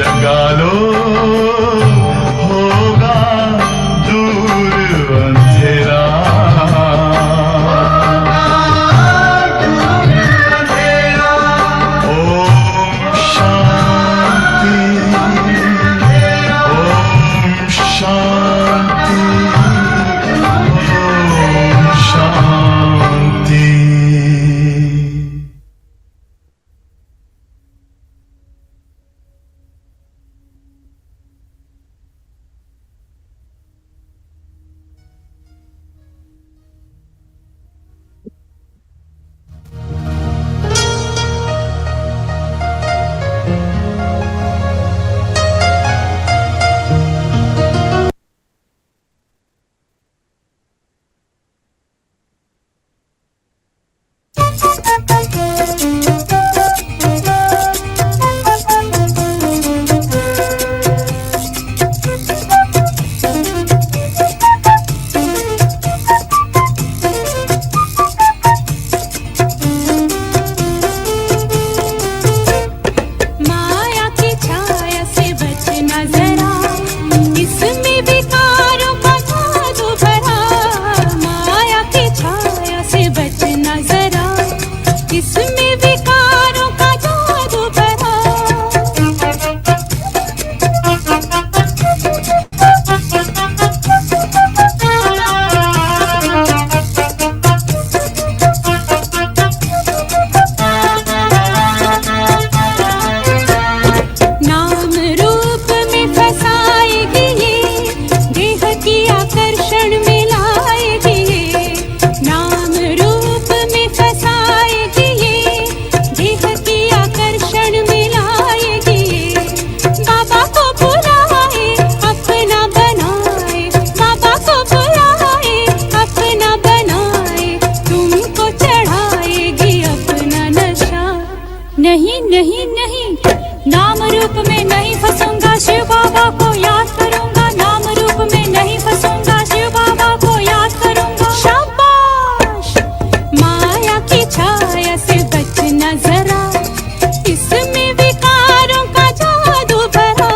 जगा लो, होगा दूर अंधेरा। ओम शांति, ओम शांति, ओम शांति। माया की छाया से बचना जरा, इसमें विकारों का जादू भरा। माया की छाया से बचना जरा, इसमें विकारों का जादू भरा। नाम रूप में फंसाएगी ये, देह की आकर्षण में लाएगी ये। नाम रूप में फंसाएगी ये, देह की आकर्षण में लाएगी ये। बाबा को बुलाए अपना बनाए, बाबा को बुलाए अपना बनाए, तुमको चढ़ाएगी अपना नशा। नहीं नहीं नहीं, नाम रूप में नहीं फंसूंगा, शिव बाबा को याद करूंगा। नाम रूप में नहीं फंसूंगा, शिव बाबा को याद करूंगा। शाबाश, माया की छाया से बचना जरा, इसमें विकारों का जादू भरा।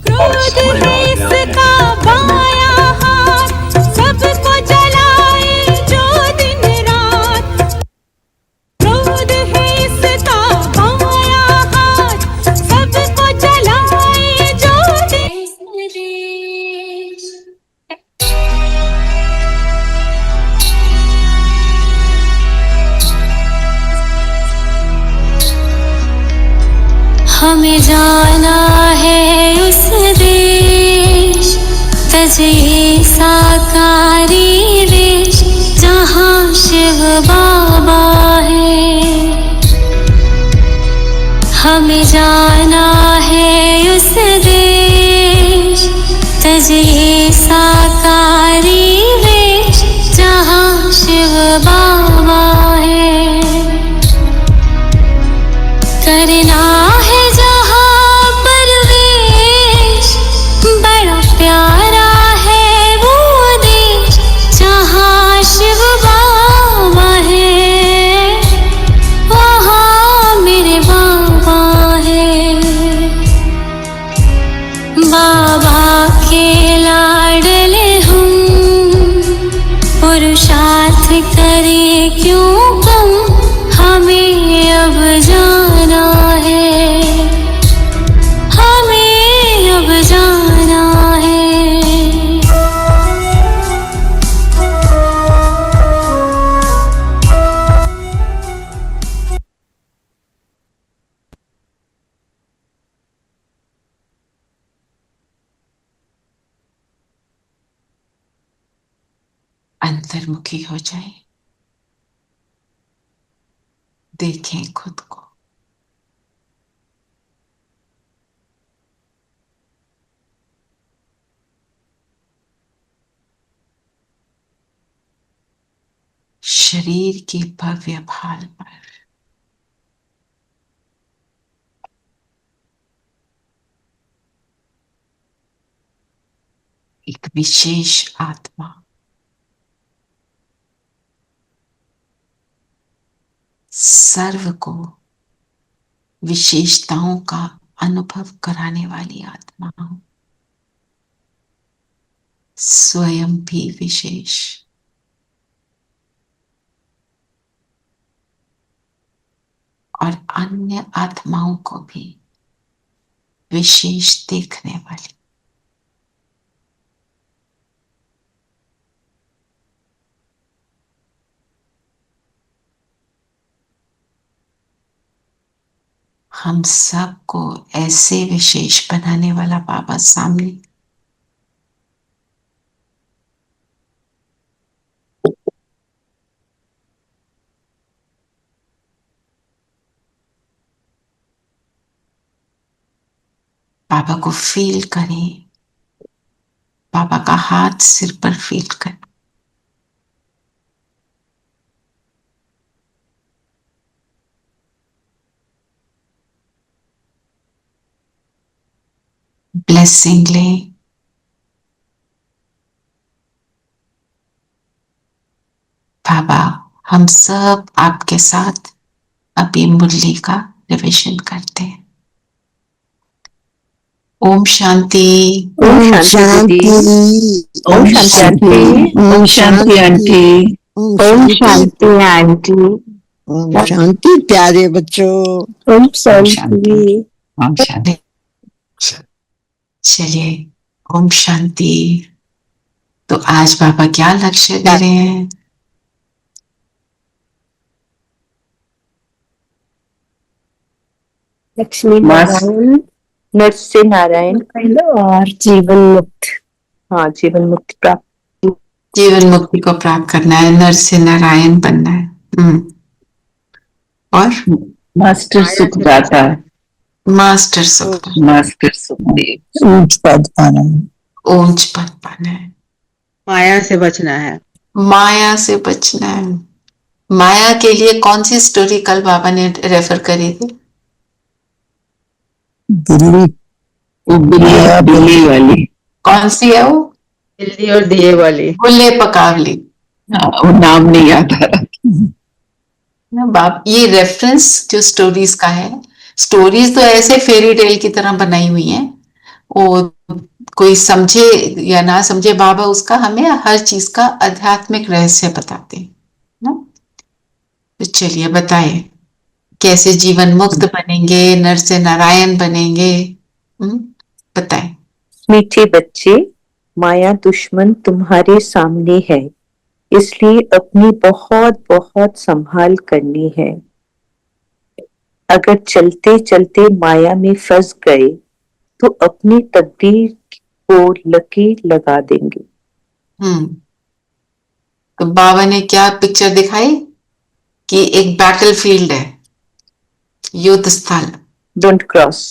क्रोध है इसका बायां हाथ, सबको जलाए जो दिन रात। क्रोध है इसका बायां हाथ, सबको जलाए जो दिन हमें जाना है उस देश, तजे साकारी देश, जहाँ शिव बाबा है। हमें जाना है उस देश, तजे साकारी देश, जहाँ शिव बाबा है। करना है जहाँ परवेश, बड़ा प्यारा है वो देश, जहाँ शिव बाबा है। वहाँ मेरे बाबा है। बाबा के लाडले हम, पुरुषार्थ करे क्यों कम, हमें अब जाना है, हमें अब जाना है। अंतर्मुखी हो जाए, देखें खुद को। शरीर की भव्य भाल पर एक विशेष आत्मा सर्व को विशेषताओं का अनुभव कराने वाली आत्मा, स्वयं भी विशेष और अन्य आत्माओं को भी विशेष देखने वाली। हम सबको ऐसे विशेष बनाने वाला बाबा सामने बाबा को फील करें, बाबा का हाथ सिर पर फील करें। ब्लेसिंग लें। बाबा, हम सब आपके साथ अभी मुरली का रिविजन करते हैं। ओम शांति। ओम शांति। ओम शांति। ओम शांति आंटी। ओम शांति आंटी। ओम शांति प्यारे बच्चों। ओम शांति। ओम शांति। चलिए, ओम शांति। तो आज बाबा क्या लक्ष्य दे रहे हैं? लक्ष्मी नारायण, नरसिंह नारायण और जीवन मुक्त। हाँ, जीवन मुक्ति प्राप्त। जीवन मुक्ति को प्राप्त करना है, नरसिंह नारायण बनना है। और मास्टर सुखदाता। मास्टर सुखदाता। मास्टर सुखदेव। ऊंच पद पाना है। ऊंच पद पाना है। माया से बचना है। माया से बचना है। माया के लिए कौन सी स्टोरी कल बाबा ने रेफर करी थी? बिल्ली। वो बिल्ली वाली। कौन सी है वो? बिल्ली और दिए वाली। गुल्ले पकावली। वो नाम नहीं याद आ रहा। बाप, ये रेफरेंस जो स्टोरीज का है, स्टोरीज तो ऐसे फेरी टेल की तरह बनाई हुई हैं, वो कोई समझे या ना समझे, बाबा उसका हमें हर चीज का आध्यात्मिक रहस्य बताते हैं ना। तो चलिए बताइए, कैसे जीवन मुक्त बनेंगे, नरसिंह नारायण बनेंगे? बताएं। मीठे बच्चे, माया दुश्मन तुम्हारे सामने है, इसलिए अपनी बहुत बहुत संभाल करनी है। अगर चलते चलते माया में फंस गए तो अपनी तकदीर को लकीर लगा देंगे। तो बाबा ने क्या पिक्चर दिखाई कि एक बैटलफील्ड है, युद्ध स्थल। Don't cross.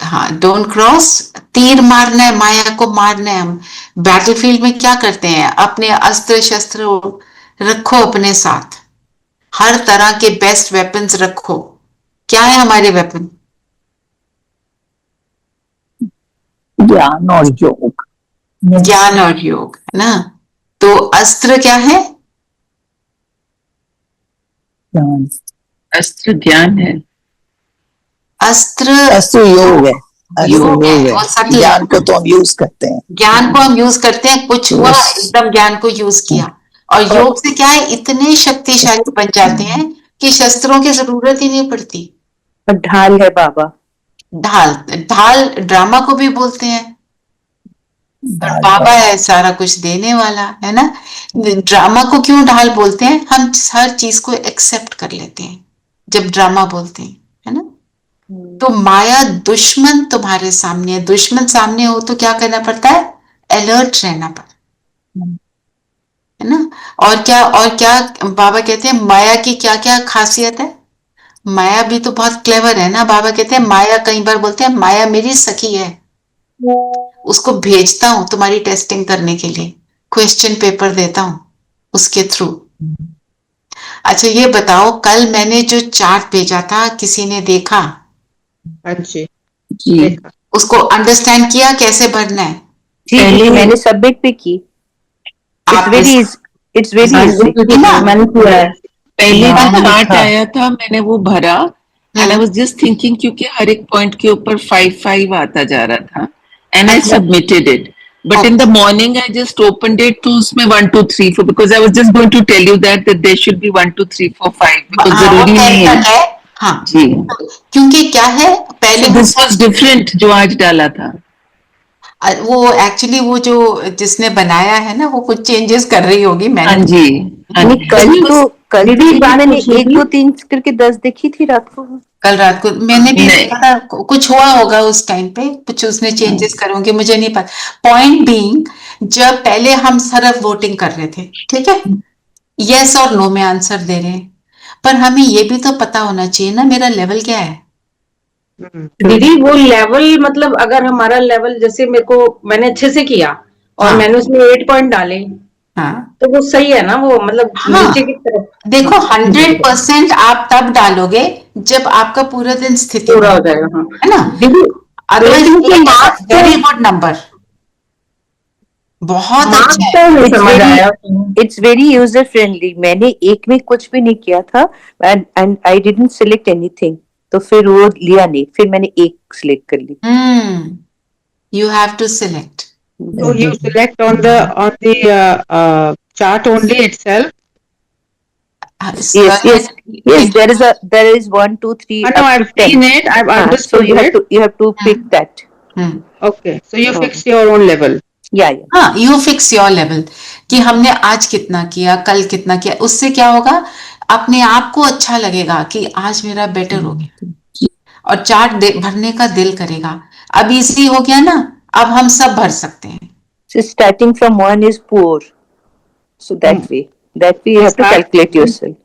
हाँ, डोंट क्रॉस। तीर मारना है, माया को मारना है। हम बैटलफील्ड में क्या करते हैं? अपने अस्त्र शस्त्र रखो अपने साथ, हर तरह के बेस्ट वेपन्स रखो। क्या है हमारे वेपन? ज्ञान और योग। ज्ञान और योग, है ना। तो अस्त्र क्या है? ज्ञान। अस्त्र ज्ञान है। अस्त्र योग है। योग है। है। और सत्य ज्ञान को तो हम यूज करते हैं। ज्ञान को हम यूज करते हैं, कुछ हुआ एकदम ज्ञान को यूज किया। और योग से क्या है, इतने शक्तिशाली बन जाते हैं कि शस्त्रों की जरूरत ही नहीं पड़ती। ढाल है बाबा। ढाल, ढाल ड्रामा को भी बोलते हैं। और बाबा है सारा कुछ देने वाला, है ना। ड्रामा को क्यों ढाल बोलते हैं? हम हर चीज को एक्सेप्ट कर लेते हैं जब ड्रामा बोलते हैं, है ना। तो माया दुश्मन तुम्हारे सामने है। दुश्मन सामने हो तो क्या करना पड़ता है? अलर्ट रहना पड़ता है ना। और क्या बाबा कहते हैं, माया की क्या क्या खासियत है? माया भी तो बहुत क्लेवर है ना। बाबा कहते हैं माया, कई बार बोलते हैं माया मेरी सखी है, उसको भेजता हूं तुम्हारी टेस्टिंग करने के लिए, क्वेश्चन पेपर देता हूं उसके थ्रू। अच्छा ये बताओ, कल मैंने जो चार्ट भेजा था, किसी ने देखा? हाँ जी। जी। उसको अंडरस्टैंड किया कैसे भरना है? जी मैंने सबमिट भी की. आप It's very easy. मैंने किया है. पहले नाम जो चार्ट लिखा. आया था मैंने वो भरा and I was just thinking क्योंकि हर एक पॉइंट के ऊपर 5 आता जा रहा था and I submitted it but in the morning I just opened it तो उसमें 1 2 3 4 because I was just going to tell you that there should be 1 2 3 4 5 because जरूरी नहीं है. हाँ, जी क्योंकि क्या है पहले दिस वाज डिफरेंट जो आज डाला था. वो एक्चुअली वो जो जिसने बनाया है ना वो कुछ चेंजेस कर रही होगी. हाँ मैंने जी हाँ नहीं, जी. कल मैंने 1 2 3 करके 10 देखी थी रात को. कल रात को मैंने भी नहीं. देखा था, कुछ हुआ होगा उस टाइम पे, कुछ उसने चेंजेस करे होंगे, मुझे नहीं पता. पॉइंट बीइंग, जब पहले हम सिर्फ वोटिंग कर रहे थे, ठीक है, यस और नो में आंसर दे रहे हैं, पर हमें ये भी तो पता होना चाहिए ना मेरा लेवल क्या है. दीदी वो लेवल मतलब अगर हमारा लेवल जैसे मेरे को मैंने अच्छे से किया और हाँ. मैंने उसमें 8 पॉइंट डाले हाँ, तो वो सही है ना, वो मतलब हाँ. नीचे की तरफ. देखो 100% आप तब डालोगे जब आपका पूरा दिन स्थिति पूरा हो में, जाएगा. हाँ है ना, दीदी अदरवाइज वेरी गुड नंबर, बहुत मार्क्स अच्छा है. तो नहीं समझ आया. It's very user friendly. मैंने एक में कुछ भी नहीं किया था and I didn't select anything. तो फिर वो लिया नहीं, फिर मैंने एक सिलेक्ट कर ली. You have to select. So you select on the chart only itself. Yes. There is 1 2 3. I know I've seen it. I've So understood you have to pick that. Okay. So you fix your own level. Yeah. हाँ, you fix your level कि हमने आज कितना किया, कल कितना किया. उससे क्या होगा, अपने आप को अच्छा लगेगा कि आज मेरा बेटर हो गया और चार्ट भरने का दिल करेगा. अब इजी हो गया ना, अब हम सब भर सकते हैं. So starting from 1 is poor. So that way you have to calculate yourself.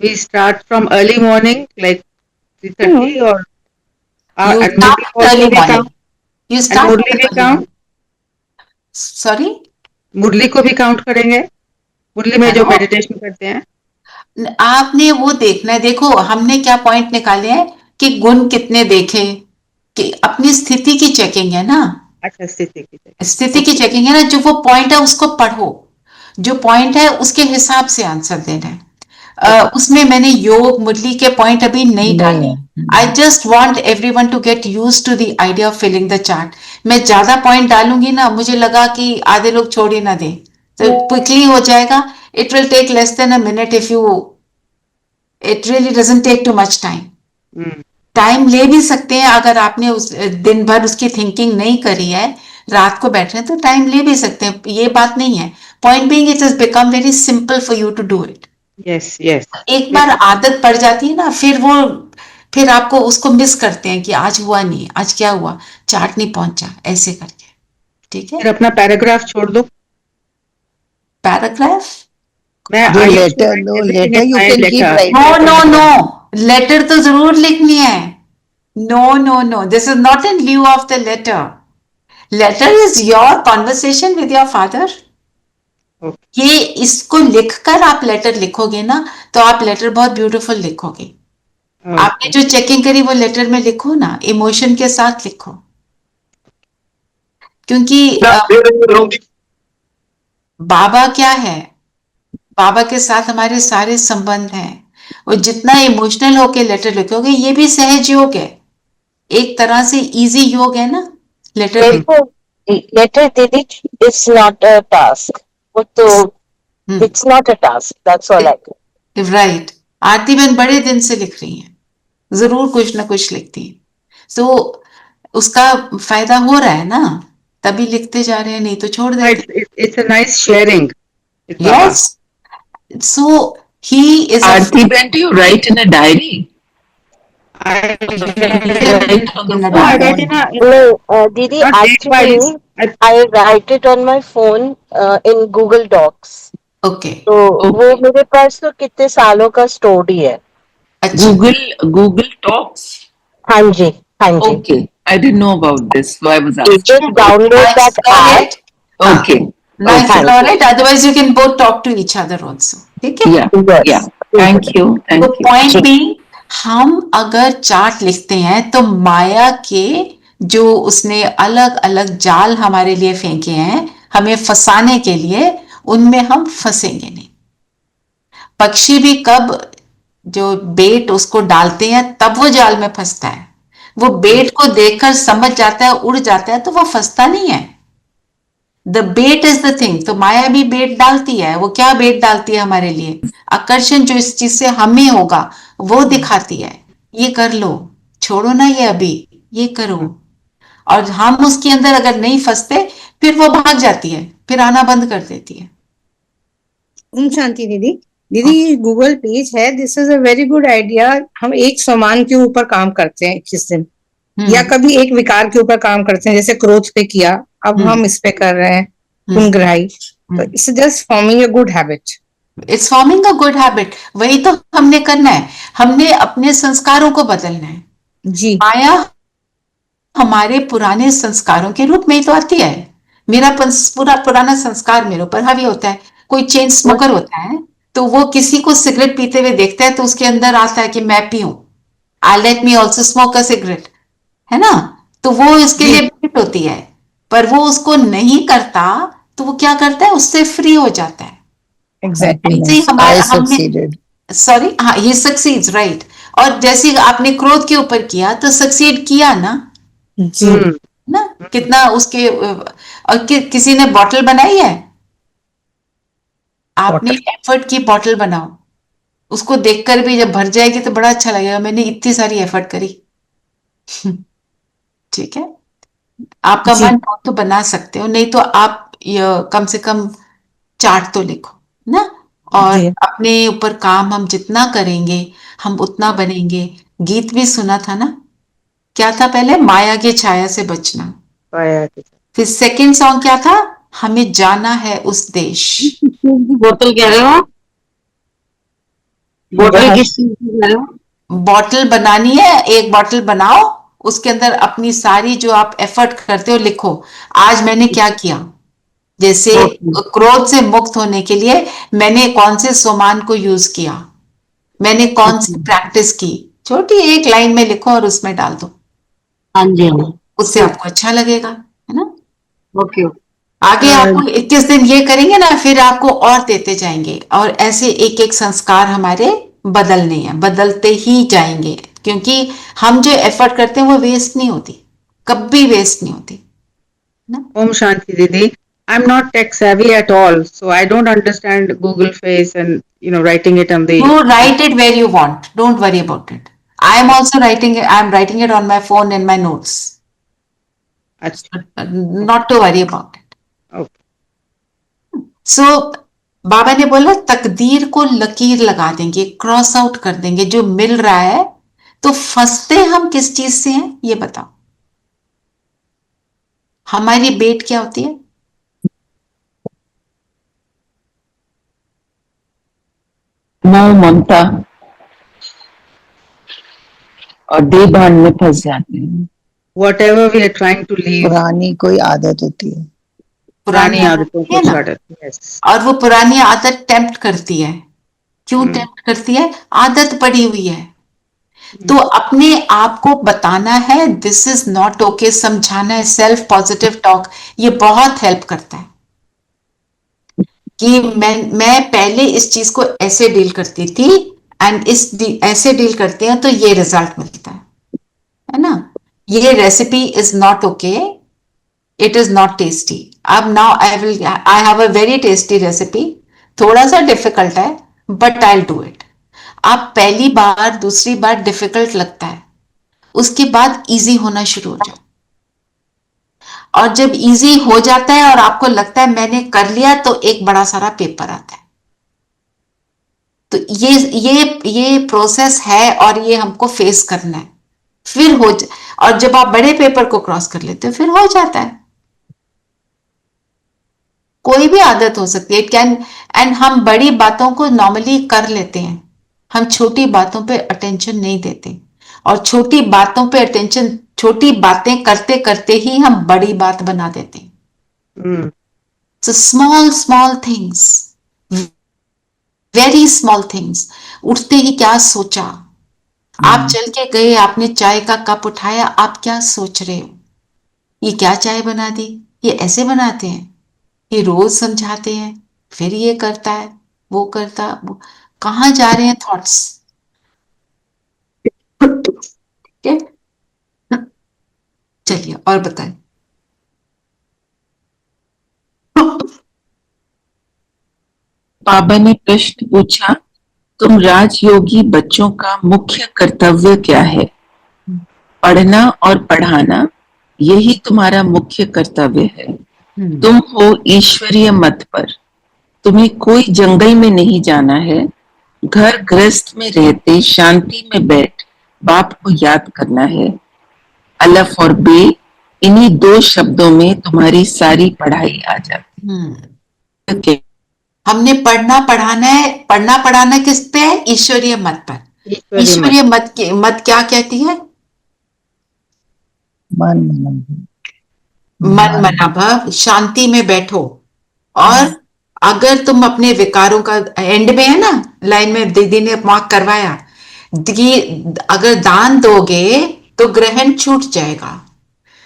We start from early morning, like 3:30 or You and start Murli early will morning. count. You And start Murli will count. Sorry? मुरली को भी count करेंगे. मुरली में जो Hello? Meditation करते हैं. आपने वो देखना है. देखो हमने क्या पॉइंट निकाले हैं कि गुण कितने देखे, कि अपनी स्थिति की चेकिंग है ना. अच्छा, स्थिति की चेकिंग है ना. जो वो पॉइंट है उसको पढ़ो, जो पॉइंट है उसके हिसाब से आंसर देना है. उसमें मैंने योग मुरली के पॉइंट अभी नहीं डाले. I just want every one to get use to the idea of filling the chart. मैं ज्यादा पॉइंट डालूंगी ना, मुझे लगा कि आधे लोग छोड़ ही ना दें, तो क्विकली हो जाएगा. It will take less than a minute if you, it really doesn't take too much time. Time ले भी सकते हैं अगर आपने उस दिन भर उसकी थिंकिंग नहीं करी है, रात को बैठ रहे हैं तो टाइम ले भी सकते हैं, ये बात नहीं है. Point being it has become very simple for you to do it. Yes. एक बार आदत पड़ जाती है ना, फिर आपको उसको मिस करते हैं कि आज हुआ नहीं, आज क्या हुआ, चार्ट नहीं पहुंचा, ऐसे करके. ठीक है, फिर अपना पैराग्राफ छोड़ दो. Paragraph. No letter you can keep writing. No, letter तो जरूर लिखनी है. No, this is not in lieu of the letter. Letter is your conversation with your father. ये इसको लिखकर आप लेटर लिखोगे ना, तो आप लेटर बहुत ब्यूटीफुल लिखोगे. आपने जो चेकिंग करी वो लेटर में लिखो ना, इमोशन के साथ लिखो. क्योंकि बाबा क्या है, बाबा के साथ हमारे सारे संबंध हैं. और जितना इमोशनल होके लेटर लिखोगे, ये भी सहज योग है, एक तरह से इजी योग है ना लेटर. लेटर दीदी इट्स नॉट अ टास्क. वो तो it's not a task, that's all I can. Right. Aarti बहन बड़े दिन से लिख रही हैं, जरूर कुछ ना कुछ लिखती हैं. सो उसका फायदा हो रहा है ना, तभी लिखते जा रहे हैं, नहीं तो छोड़ देते. It's a nice sharing. Yes. So he is. Aarti, when do you write in a diary? No, Didi, actually, I write it on my phone in Google Docs. Okay. तो वो मेरे पास तो कितने सालों का स्टोरी है. Google Talks. हाँ जी. Okay, I didn't know about this, so I was asking. Just download that app. Okay. Nice to know it. Otherwise, you can both talk to each other also. ठीक है? Yeah. Thank you. तो point being, हम अगर chart लिखते हैं तो माया के जो उसने अलग अलग जाल हमारे लिए फेंके हैं हमें फंसाने के लिए, उनमें हम फंसेंगे नहीं। पक्षी भी कब जो बेट उसको डालते हैं तब वो जाल में फंसता है। वो बेट को देखकर समझ जाता है, उड़ जाता है, तो वो फंसता नहीं है। The bet is the thing. तो माया भी बेट डालती है। वो क्या बेट डालती है हमारे लिए? आकर्षण जो इस चीज से हमें होगा वो दिखाती है। ये कर लो, छोड़ो ना ये, अभी ये करो। और हम उसके अंदर अगर नहीं फंसते फिर वो भाग जाती है, फिर आना बंद कर देती है। ओम शांति दीदी। दीदी गूगल पेज है, this is a very good idea. हम एक सामान के ऊपर काम करते हैं 21 दिन, या कभी एक विकार के ऊपर काम करते हैं, जैसे क्रोध पे किया, अब हम इस पे कर रहे हैं गुणग्राही। तो it's just forming a good habit. It's forming a good habit. वही तो हमने करना है। हमने अपने संस्कारों को बदलना है जी। माया हमारे पुराने संस्कारों के रूप में ही तो आती है। मेरा पूरा पुराना संस्कार मेरे ऊपर हावी होता है। कोई चेन स्मोकर होता है तो वो किसी को सिगरेट पीते हुए देखता है तो उसके अंदर आता है कि मैं पीऊं, I let me also smoke a cigarette, है ना? तो वो इसके लिए फिट होती है, पर वो उसको नहीं करता तो वो क्या करता है? उससे फ्री हो जाता है। एग्जैक्टली। हमने सॉरी, हाँ, ही सक्सीड्स, राइट। और जैसे आपने क्रोध के ऊपर किया तो सक्सीड किया ना जी ना, कितना उसके और किसी ने बॉटल बनाई है? आपने एफर्ट की बॉटल बनाओ, उसको देखकर भी जब भर जाएगी तो बड़ा अच्छा लगेगा, मैंने इतनी सारी एफर्ट करी। ठीक है, आपका मन हो तो बना सकते हो, नहीं तो आप कम से कम चार्ट तो लिखो ना। और अपने ऊपर काम हम जितना करेंगे हम उतना बनेंगे। गीत भी सुना था ना, क्या था पहले? माया की छाया से बचना। फिर सेकंड सॉन्ग क्या था? हमें जाना है उस देश। बोतल कह रहे हो? बोतल किस चीज की कह रहे हो? बॉटल बनानी है, एक बॉटल बनाओ, उसके अंदर अपनी सारी जो आप एफर्ट करते हो लिखो, आज मैंने क्या किया। जैसे क्रोध से मुक्त होने के लिए मैंने कौन से सोमान को यूज किया, मैंने कौन सी प्रैक्टिस की, छोटी एक लाइन में लिखो और उसमें डाल दो। हाँ जी, उससे आपको अच्छा लगेगा, है ना? ओके। आगे आपको 21 दिन ये करेंगे ना, फिर आपको और देते जाएंगे, और ऐसे एक एक संस्कार हमारे बदलने हैं, बदलते ही जाएंगे, क्योंकि हम जो एफर्ट करते हैं वो वेस्ट नहीं होती, कभी वेस्ट नहीं होती ना। Om Shanti Didi. I'm not tech savvy at all, so I don't understand Google Face and writing it on the. You write it where you want. Don't worry about it. I am also writing it. I am writing it on my phone in my notes. Not to worry about it. Okay. So बाबा ने बोला तकदीर को लकीर लगा देंगे, cross out कर देंगे जो मिल रहा है। तो फंसते हम किस चीज से हैं ये बताओ? हमारी बेट क्या होती है? मोह, ममता और देह भान में फंस जाते हैं। Whatever we are trying to leave. पुरानी कोई आदत होती है, पुरानी आदतों को छोड़। और वो पुरानी आदत टेम्प्ट करती है। क्यों टेम्प्ट करती है? आदत पड़ी हुई है। तो अपने आप को बताना है दिस इज नॉट ओके, समझाना है, सेल्फ पॉजिटिव टॉक, ये बहुत हेल्प करता है कि मैं पहले इस चीज को ऐसे डील करती थी एंड ऐसे डील करते हैं तो ये रिजल्ट मिलता है ना। ये recipe is not okay, it is not tasty. अब now I have a very tasty recipe, थोड़ा सा डिफिकल्ट है बट आई डू इट। आप पहली बार दूसरी बार डिफिकल्ट लगता है, उसके बाद इजी होना शुरू हो जाए, और जब इजी हो जाता है और आपको लगता है मैंने कर लिया तो एक बड़ा सारा पेपर आता है। तो ये प्रोसेस है और ये हमको फेस करना है, फिर और जब आप बड़े पेपर को क्रॉस कर लेते हो फिर हो जाता है। कोई भी आदत हो सकती है, इट कैन, एंड हम बड़ी बातों को नॉर्मली कर लेते हैं, हम छोटी बातों पे अटेंशन नहीं देते, और छोटी बातों पे अटेंशन, छोटी बातें करते करते ही हम बड़ी बात बना देते हैं। So small things, very small things. उठते ही क्या सोचा, आप चल के गए, आपने चाय का कप उठाया, आप क्या सोच रहे हो? ये क्या चाय बना दी, ये ऐसे बनाते हैं, ये रोज समझाते हैं, फिर ये करता है, वो करता, वो कहाँ जा रहे हैं थॉट्स। ठीक है, चलिए और बताएं। बाबा ने प्रश्न पूछा, तुम राजयोगी बच्चों का मुख्य कर्तव्य क्या है? पढ़ना और पढ़ाना, यही तुम्हारा मुख्य कर्तव्य है। तुम हो ईश्वरीय मत पर, तुम्हें कोई जंगल में नहीं जाना है। घर गृहस्थ में रहते शांति में बैठ बाप को याद करना है। अलफ और बे, इन्हीं 2 शब्दों में तुम्हारी सारी पढ़ाई आ जाती है। हमने पढ़ना पढ़ाना है, पढ़ना पढ़ाना किस पे है? ईश्वरीय मत पर। ईश्वरीय मत के मत क्या कहती है? मन मना भाव, शांति में बैठो। और अगर तुम अपने विकारों का, एंड में है ना लाइन में दीदी ने मार्क करवाया कि अगर दान दोगे तो ग्रहण छूट जाएगा।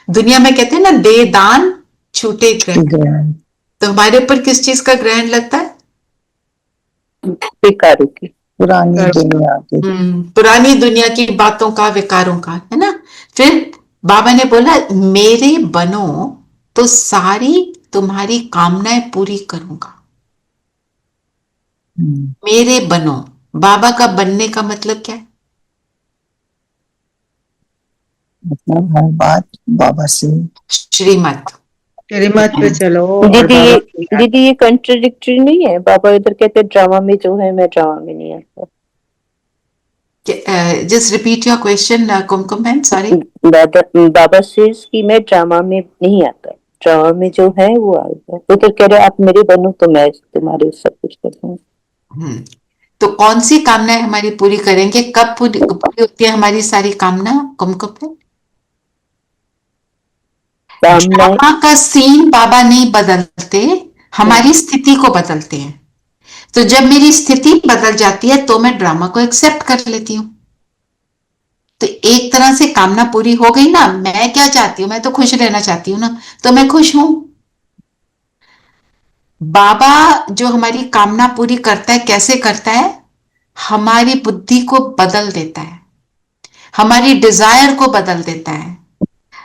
दुनिया में कहते हैं ना, दे दान छूटे ग्रहण। तो हमारे ऊपर किस चीज का ग्रहण लगता है? विकारों की, पुरानी दुनिया की, पुरानी दुनिया की बातों का, विकारों का, है ना। फिर बाबा ने बोला, मेरे बनो तो सारी तुम्हारी कामनाएं पूरी करूंगा। मेरे बनो, बाबा का बनने का मतलब क्या है? मतलब हर बात बाबा से श्रीमत पे चलो। दीदी ये कंट्राडिक्टरी नहीं है? बाबा इधर कहते ड्रामा में जो है, मैं ड्रामा में नहीं आता। Just repeat your question Kumkum ma'am, sorry. Baba says कि मैं ड्रामा में नहीं आता, ड्रामा में जो है वो आएगा। उधर कह रहे आप मेरे बनो तो मैं तुम्हारे सब कुछ करूँगा। तो कौन सी कामनाएं हमारी पूरी करेंगे? कब पूरी होती है हमारी सारी कामना कुमकुम? ड्रामा का सीन बाबा नहीं बदलते, हमारी स्थिति को बदलते हैं। तो जब मेरी स्थिति बदल जाती है तो मैं ड्रामा को एक्सेप्ट कर लेती हूँ। तो एक तरह से कामना पूरी हो गई ना। मैं क्या चाहती हूँ? मैं तो खुश रहना चाहती हूँ ना, तो मैं खुश हूं। बाबा जो हमारी कामना पूरी करता है, कैसे करता है? हमारी बुद्धि को बदल देता है, हमारी डिजायर को बदल देता है,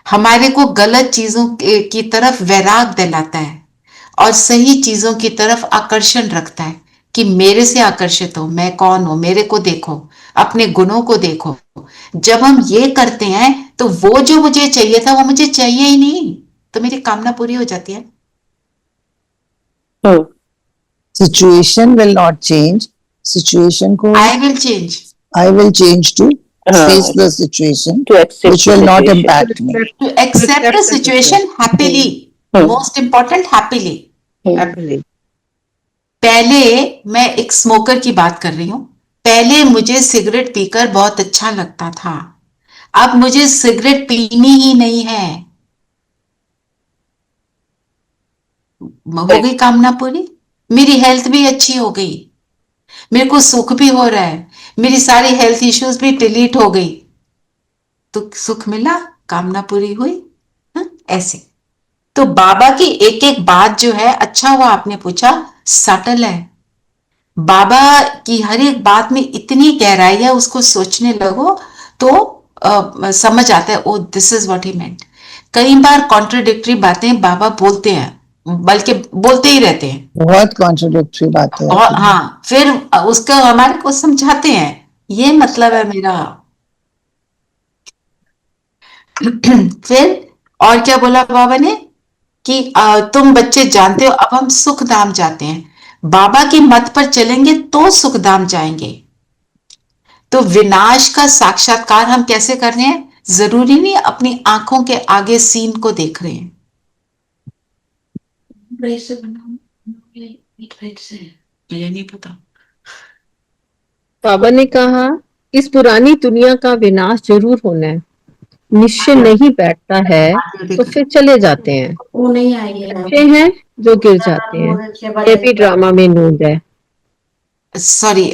हमारे को गलत चीजों की तरफ वैराग दिलाता है और सही चीजों की तरफ आकर्षण रखता है कि मेरे से आकर्षित हो, मैं कौन हूं, मेरे को देखो, अपने गुणों को देखो। जब हम ये करते हैं तो वो जो मुझे चाहिए था वो मुझे चाहिए ही नहीं, तो मेरी कामना पूरी हो जाती है। Situation will not change. Situation को I will change. I will change to face the situation which will not impact me. To accept the situation happily. Most important, happily. पहले मैं एक स्मोकर की बात कर रही हूं। पहले मुझे सिगरेट पीकर बहुत अच्छा लगता था, अब मुझे सिगरेट पीनी ही नहीं है। हो गई कामना पूरी, मेरी हेल्थ भी अच्छी हो गई, मेरे को सुख भी हो रहा है, मेरी सारी हेल्थ इश्यूज भी डिलीट हो गई, तो सुख मिला, कामना पूरी हुई। ऐसे तो बाबा की एक एक बात जो है, अच्छा हुआ आपने पूछा, सटल है। बाबा की हर एक बात में इतनी गहराई है, उसको सोचने लगो तो समझ आता है, ओ दिस इज व्हाट ही मेंट। कई बार कॉन्ट्रडिक्टरी बातें बाबा बोलते हैं, बल्कि बोलते ही रहते हैं, बहुत कॉन्ट्रडिक्टरी बातें। और हाँ, फिर उसका हमारे को समझाते हैं, ये मतलब है मेरा। फिर और क्या बोला बाबा ने कि तुम बच्चे जानते हो, अब हम सुख धाम जाते हैं। बाबा की मत पर चलेंगे तो सुख धाम जाएंगे। तो विनाश का साक्षात्कार हम कैसे कर रहे हैं? जरूरी नहीं अपनी आंखों के आगे सीन को देख रहे हैं। मुझे नहीं पता। बाबा ने कहा, इस पुरानी दुनिया का विनाश जरूर होना है। निश्चय नहीं बैठता है तो फिर चले जाते हैं। बच्चे हैं जो गिर जाते हैं, ये भी ड्रामा में नूंद है। सॉरी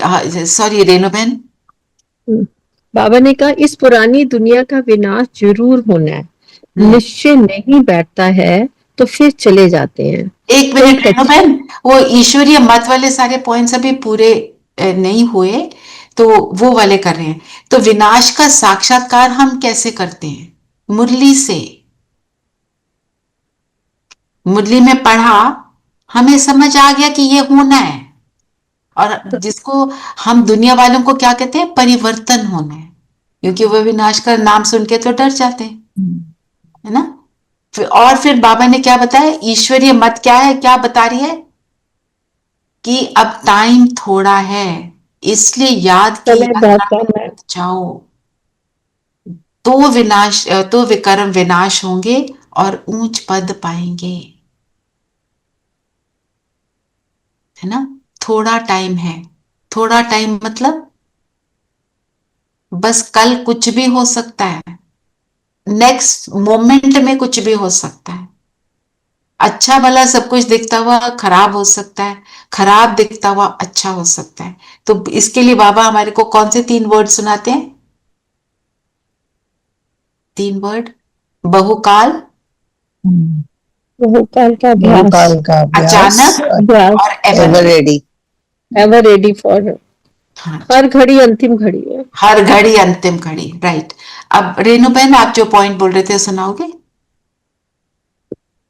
रेणुबेन। बाबा ने कहा, इस पुरानी दुनिया का विनाश जरूर होना है। निश्चय नहीं बैठता है तो फिर चले जाते हैं। एक मिनट रेणु बहन, वो ईश्वरीय मत वाले सारे पॉइंट्स अभी पूरे नहीं हुए, तो वो वाले कर रहे हैं। तो विनाश का साक्षात्कार हम कैसे करते हैं? मुरली से। मुरली में पढ़ा, हमें समझ आ गया कि ये होना है, और जिसको हम दुनिया वालों को क्या कहते हैं, परिवर्तन होना है, क्योंकि वो विनाश का नाम सुन के तो डर जाते हैं, है ना। और फिर बाबा ने क्या बताया, ईश्वरीय मत क्या है, क्या बता रही है कि अब टाइम थोड़ा है, इसलिए याद जाओ, तो विकर्म विनाश होंगे और ऊंच पद पाएंगे, है ना। थोड़ा टाइम है, थोड़ा टाइम मतलब बस कल कुछ भी हो सकता है, नेक्स्ट मोमेंट में कुछ भी हो सकता है। अच्छा भला सब कुछ दिखता हुआ खराब हो सकता है, खराब दिखता हुआ अच्छा हो सकता है। तो इसके लिए बाबा हमारे को कौन से 3 वर्ड सुनाते हैं? 3 वर्ड, बहुकाल, बहुकाल का अभ्यास, अचानक और एवर रेडी फॉर, हर घड़ी अंतिम घड़ी है, हर घड़ी अंतिम घड़ी, राइट। अब रेणु बहन, आप जो पॉइंट बोल रहे थे सुनाओगे?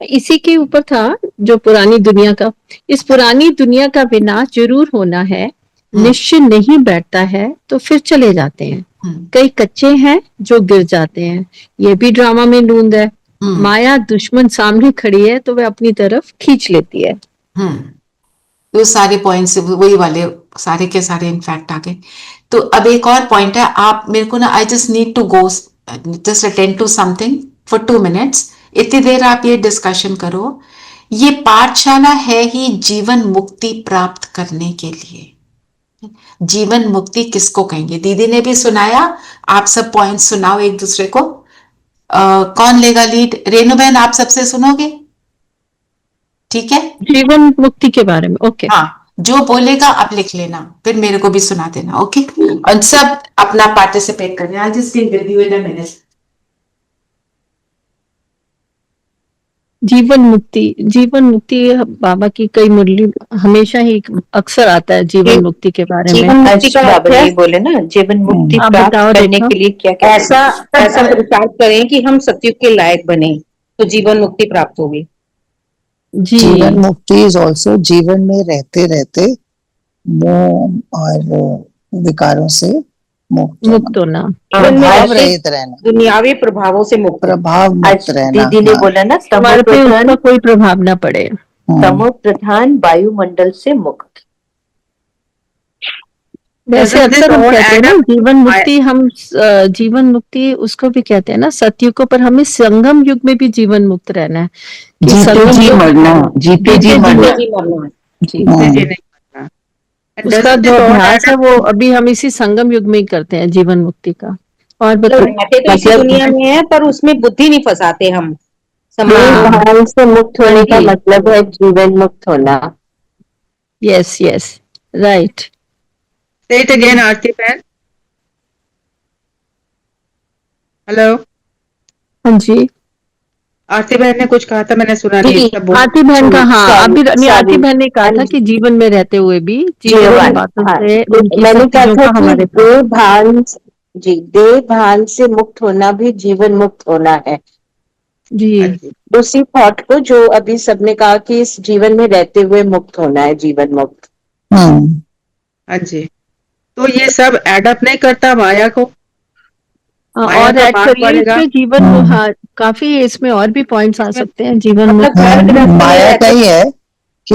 इसी के ऊपर था जो पुरानी दुनिया का, इस पुरानी दुनिया का विनाश जरूर होना है, निश्चय नहीं बैठता है तो फिर चले जाते हैं। कई कच्चे हैं जो गिर जाते हैं, ये भी ड्रामा में नूंद है। माया दुश्मन सामने खड़ी है तो वह अपनी तरफ खींच लेती है। तो सारे पॉइंट्स वही वाले सारे के सारे इनफैक्ट आ गए। तो अब एक और पॉइंट है, आप मेरे को ना, I just need to go, just attend to something for 2 minutes. इतनी देर आप ये डिस्कशन करो। ये पाठशाला है ही जीवन मुक्ति प्राप्त करने के लिए। जीवन मुक्ति किसको कहेंगे? दीदी ने भी सुनाया, आप सब पॉइंट सुनाओ एक दूसरे को। कौन लेगा लीड? रेणु बहन, आप सबसे सुनोगे, ठीक है? जीवन मुक्ति के बारे में, ओके। हाँ, जो बोलेगा आप लिख लेना, फिर मेरे को भी सुना देना, ओके? और सब अपना पार्टिसिपेट करना। I just will give you in a minute. जीवन मुक्ति बाबा की कई मुरली हमेशा ही अक्सर आता है जीवन मुक्ति के बारे में। जीवन मुक्ति का बाबा ये बोले ना, जीवन मुक्ति प्राप्त करने के लिए क्या क्या ऐसा प्रचार करें कि हम सतयुग के लायक बने, तो जीवन मुक्ति प्राप्त होगी। जीवन मुक्ति इज ऑल्सो जीवन में रहते रहते मोह और विकारों से मुक्त होना, प्रभाव रहित रहना, दुनियावी प्रभावों से मुक्त, प्रभाव मुक्त रहना। दीदी ने बोला ना, हमारे पे उसका कोई प्रभाव ना पड़े। तमो प्रधान वायुमंडल से मुक्त। वैसे अक्सर हम कहते हैं ना जीवन मुक्ति उसको भी कहते हैं ना सतयुग को, पर हमें संगम युग में भी जीवन मुक्त रहना है। जीते जी मरना। उसका जो अभ्यास है वो अभी हम इसी संगम युग में ही करते हैं, जीवन मुक्ति का। और रहते तो इसी दुनिया में है, पर उसमें बुद्धि नहीं फंसाते हम। भाव से मुक्त होने का मतलब है जीवन मुक्त होना। Yes right. Say it again, आरती बहन। हेलो, हाँ जी, आरती बहन ने कुछ कहा था, मैंने सुना नहीं। आरती बहन का, हाँ अभी आरती बहन ने कहा था कि जीवन में रहते हुए भी जीवन बातों से मैंने कहा था कि देह भान से मुक्त होना भी जीवन मुक्त होना है जी। उसी थॉट को जो अभी सबने कहा कि इस जीवन में रहते हुए मुक्त होना है, जीवन मुक्त। हाँ जी, तो ये सब एडअप नहीं करता माया को, और ऐड करिए इसमें जीवन। हाँ, काफी इसमें और भी पॉइंट्स आ सकते हैं जीवन में। माया का ही है कि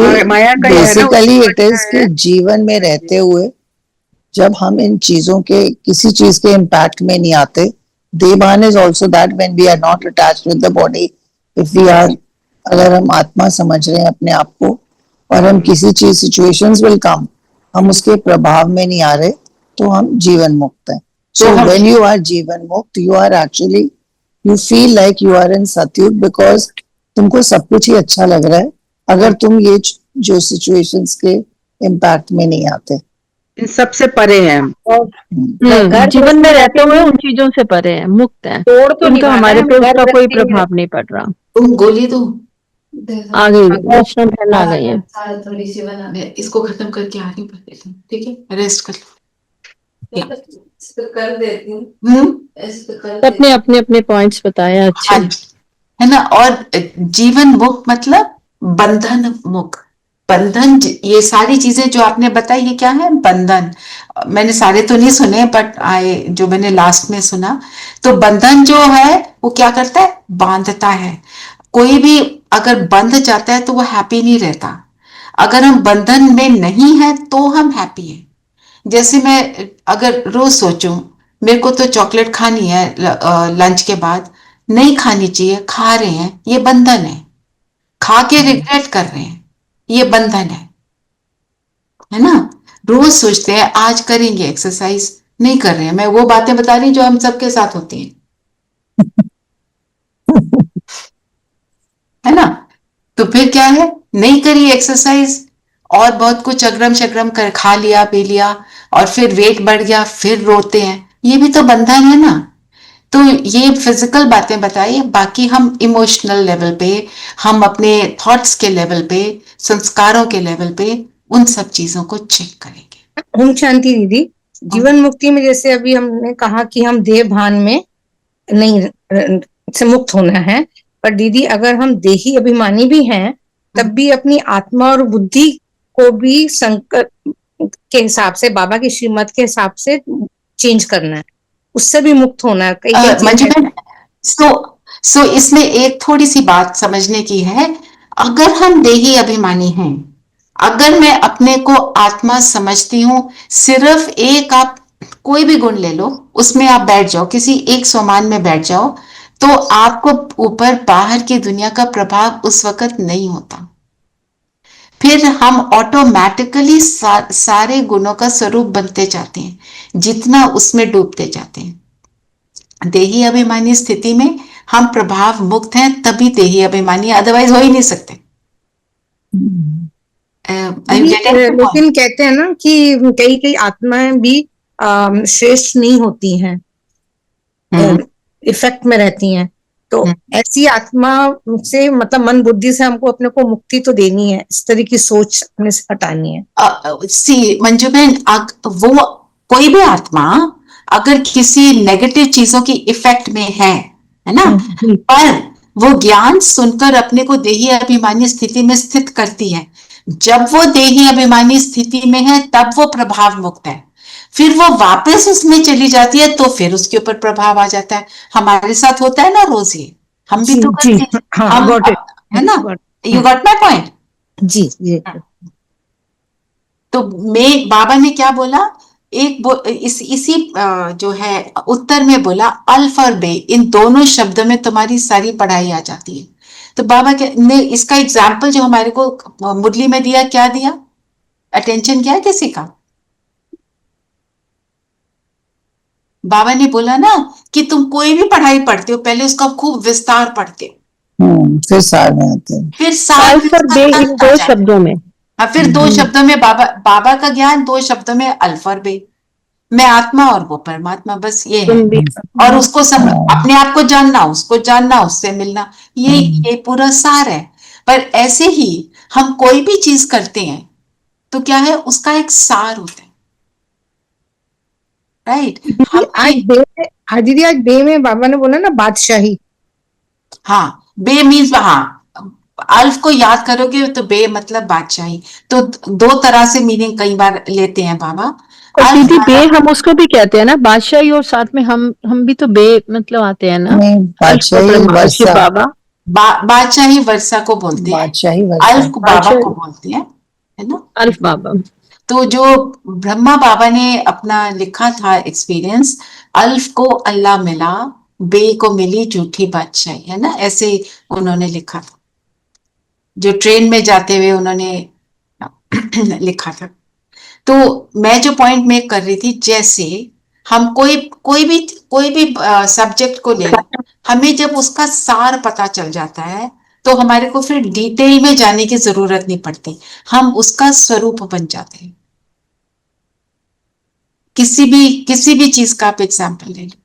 बेसिकली इट इज कि जीवन में रहते हुए जब हम इन चीजों के किसी चीज के इम्पैक्ट में नहीं आते। देवान is also that when we are not attached with the body, if we are, अगर हम आत्मा समझ रहे हैं अपने आप को और हम किसी चीज सिचुएशंस विल कम, हम उसके प्रभाव में नहीं आ रहे, तो हम जीवन मुक्त हैं। So when you are जीवन मुक्त, you are actually, you feel like you are in सतयुग because तुमको सब कुछ ही अच्छा लग रहा है अगर तुम ये जो situations के impact में नहीं आते। इन सबसे परे है हम। जीवन में रहते हुए उन चीजों से परे है, मुक्त है, तोड़ तो उनका निभाना हमारे है, पे हम घर उसका कोई गृहस्थी में प्रभाव नहीं पड़ रहा। तुम गोली दो, आ गई वैष्णव बहन आ गई है। मैं इसको खत्म करके आ रही हूँ, ठीक है, रेस्ट कर लो। कर देती हूँ। अपने अपने अपने पॉइंट्स बताया अच्छे। हाँ, है ना। और जीवन मुक्त मतलब बंधन मुक्त। बंधन, ये सारी चीजें जो आपने बताई ये क्या है? बंधन। मैंने सारे तो नहीं सुने, बट जो मैंने लास्ट में सुना, तो बंधन जो है वो क्या करता है? बांधता है। कोई भी अगर बंध जाता है तो वो हैप्पी नहीं रहता। अगर हम बंधन में नहीं है तो हम हैप्पी है। जैसे मैं अगर रोज सोचूं मेरे को तो चॉकलेट खानी है लंच के बाद, नहीं खानी चाहिए, खा रहे हैं, ये बंधन है। खा के रिग्रेट कर रहे हैं, ये बंधन है ना। रोज सोचते हैं आज करेंगे एक्सरसाइज, नहीं कर रहे हैं। मैं वो बातें बता रही जो हम सबके साथ होती हैं, है ना। तो फिर क्या है? नहीं करी एक्सरसाइज और बहुत कुछ अग्रम शग्रम कर खा लिया पी लिया और फिर वेट बढ़ गया, फिर रोते हैं, ये भी तो बंधन है ना। तो ये फिजिकल बातें बताइए, बाकी हम इमोशनल लेवल पे, हम अपने थॉट्स के लेवल पे, संस्कारों के लेवल पे उन सब चीजों को चेक करेंगे। ओम शांति दीदी। जीवन मुक्ति में जैसे अभी हमने कहा कि हम देह भान में नहीं से मुक्त होना है, पर दीदी अगर हम देही अभिमानी भी हैं तब भी अपनी आत्मा और बुद्धि को भी संकट के हिसाब से, बाबा की श्रीमत के हिसाब से चेंज करना है, उससे भी मुक्त होना है। कई सो इसमें एक थोड़ी सी बात समझने की है। अगर हम देही अभिमानी हैं, अगर मैं अपने को आत्मा समझती हूँ, सिर्फ एक आप कोई भी गुण ले लो, उसमें आप बैठ जाओ, किसी एक सोमान में बैठ जाओ, तो आपको ऊपर बाहर की दुनिया का प्रभाव उस वक्त नहीं होता। फिर हम ऑटोमेटिकली सारे गुणों का स्वरूप बनते जाते हैं, जितना उसमें डूबते जाते हैं। देही अभिमानी स्थिति में हम प्रभाव मुक्त हैं, तभी देही अभिमानी, अदरवाइज हो ही नहीं सकते। लेकिन कहते हैं ना कि कई कई आत्माएं भी श्रेष्ठ नहीं होती हैं, इफेक्ट में रहती हैं, तो ऐसी आत्मा से मतलब मन बुद्धि से हमको अपने को मुक्ति तो देनी है, इस तरह की सोच अपने से हटानी है। सी मंजू बहन, वो कोई भी आत्मा अगर किसी नेगेटिव चीजों की इफेक्ट में है ना, पर वो ज्ञान सुनकर अपने को देही अभिमानी स्थिति में स्थित करती है। जब वो देही अभिमानी स्थिति में है तब वो प्रभाव मुक्त है। फिर वो वापस उसमें चली जाती है तो फिर उसके ऊपर प्रभाव आ जाता है। हमारे साथ होता है ना रोज, ये हम भी तो करते हैं। हम, है ना, यू गॉट माय पॉइंट? जी जी। तो मैं, बाबा ने क्या बोला, इसी जो है उत्तर में बोला, अल्फ और बे, इन दोनों शब्दों में तुम्हारी सारी पढ़ाई आ जाती है। तो बाबा ने इसका एग्जाम्पल जो हमारे को मुरली में दिया, क्या दिया? अटेंशन किया किसी का? बाबा ने बोला ना कि तुम कोई भी पढ़ाई पढ़ते हो पहले उसका खूब विस्तार पढ़ते हो, फिर सार में आते हैं, फिर सार इन दो शब्दों में, फिर दो शब्दों में बाबा का ज्ञान, दो शब्दों में अल्फ और बे, मैं आत्मा और वो परमात्मा, बस ये है। और उसको अपने आप को जानना, उसको जानना, उससे मिलना, ये पूरा सार है। पर ऐसे ही हम कोई भी चीज करते हैं तो क्या है, उसका एक सार होता है, राइट? दीदी आज बे में बाबा ने बोला ना बादशाही। हाँ, बे मीन्स, हाँ, अल्फ को याद करोगे तो बे मतलब बादशाही। तो दो तरह से मीनिंग कई बार लेते हैं बाबा। दीदी बे हम उसको भी कहते हैं ना, बादशाही, और साथ में हम भी तो बे मतलब आते हैं ना, बाबा बादशाही वर्षा को बोलते हैं, अल्फ को बाबा को बोलते हैं, है ना, अल्फ बाबा। तो जो ब्रह्मा बाबा ने अपना लिखा था एक्सपीरियंस, अल्फ को अल्लाह मिला, बे को मिली झूठी बादशाही, है ना, ऐसे उन्होंने लिखा था। जो ट्रेन में जाते हुए उन्होंने लिखा था। तो मैं जो पॉइंट मेक कर रही थी, जैसे हम कोई भी सब्जेक्ट को ले, हमें जब उसका सार पता चल जाता है तो हमारे को फिर डिटेल में जाने की जरूरत नहीं पड़ती, हम उसका स्वरूप बन जाते हैं। किसी भी चीज का आप एग्जाम्पल ले लो,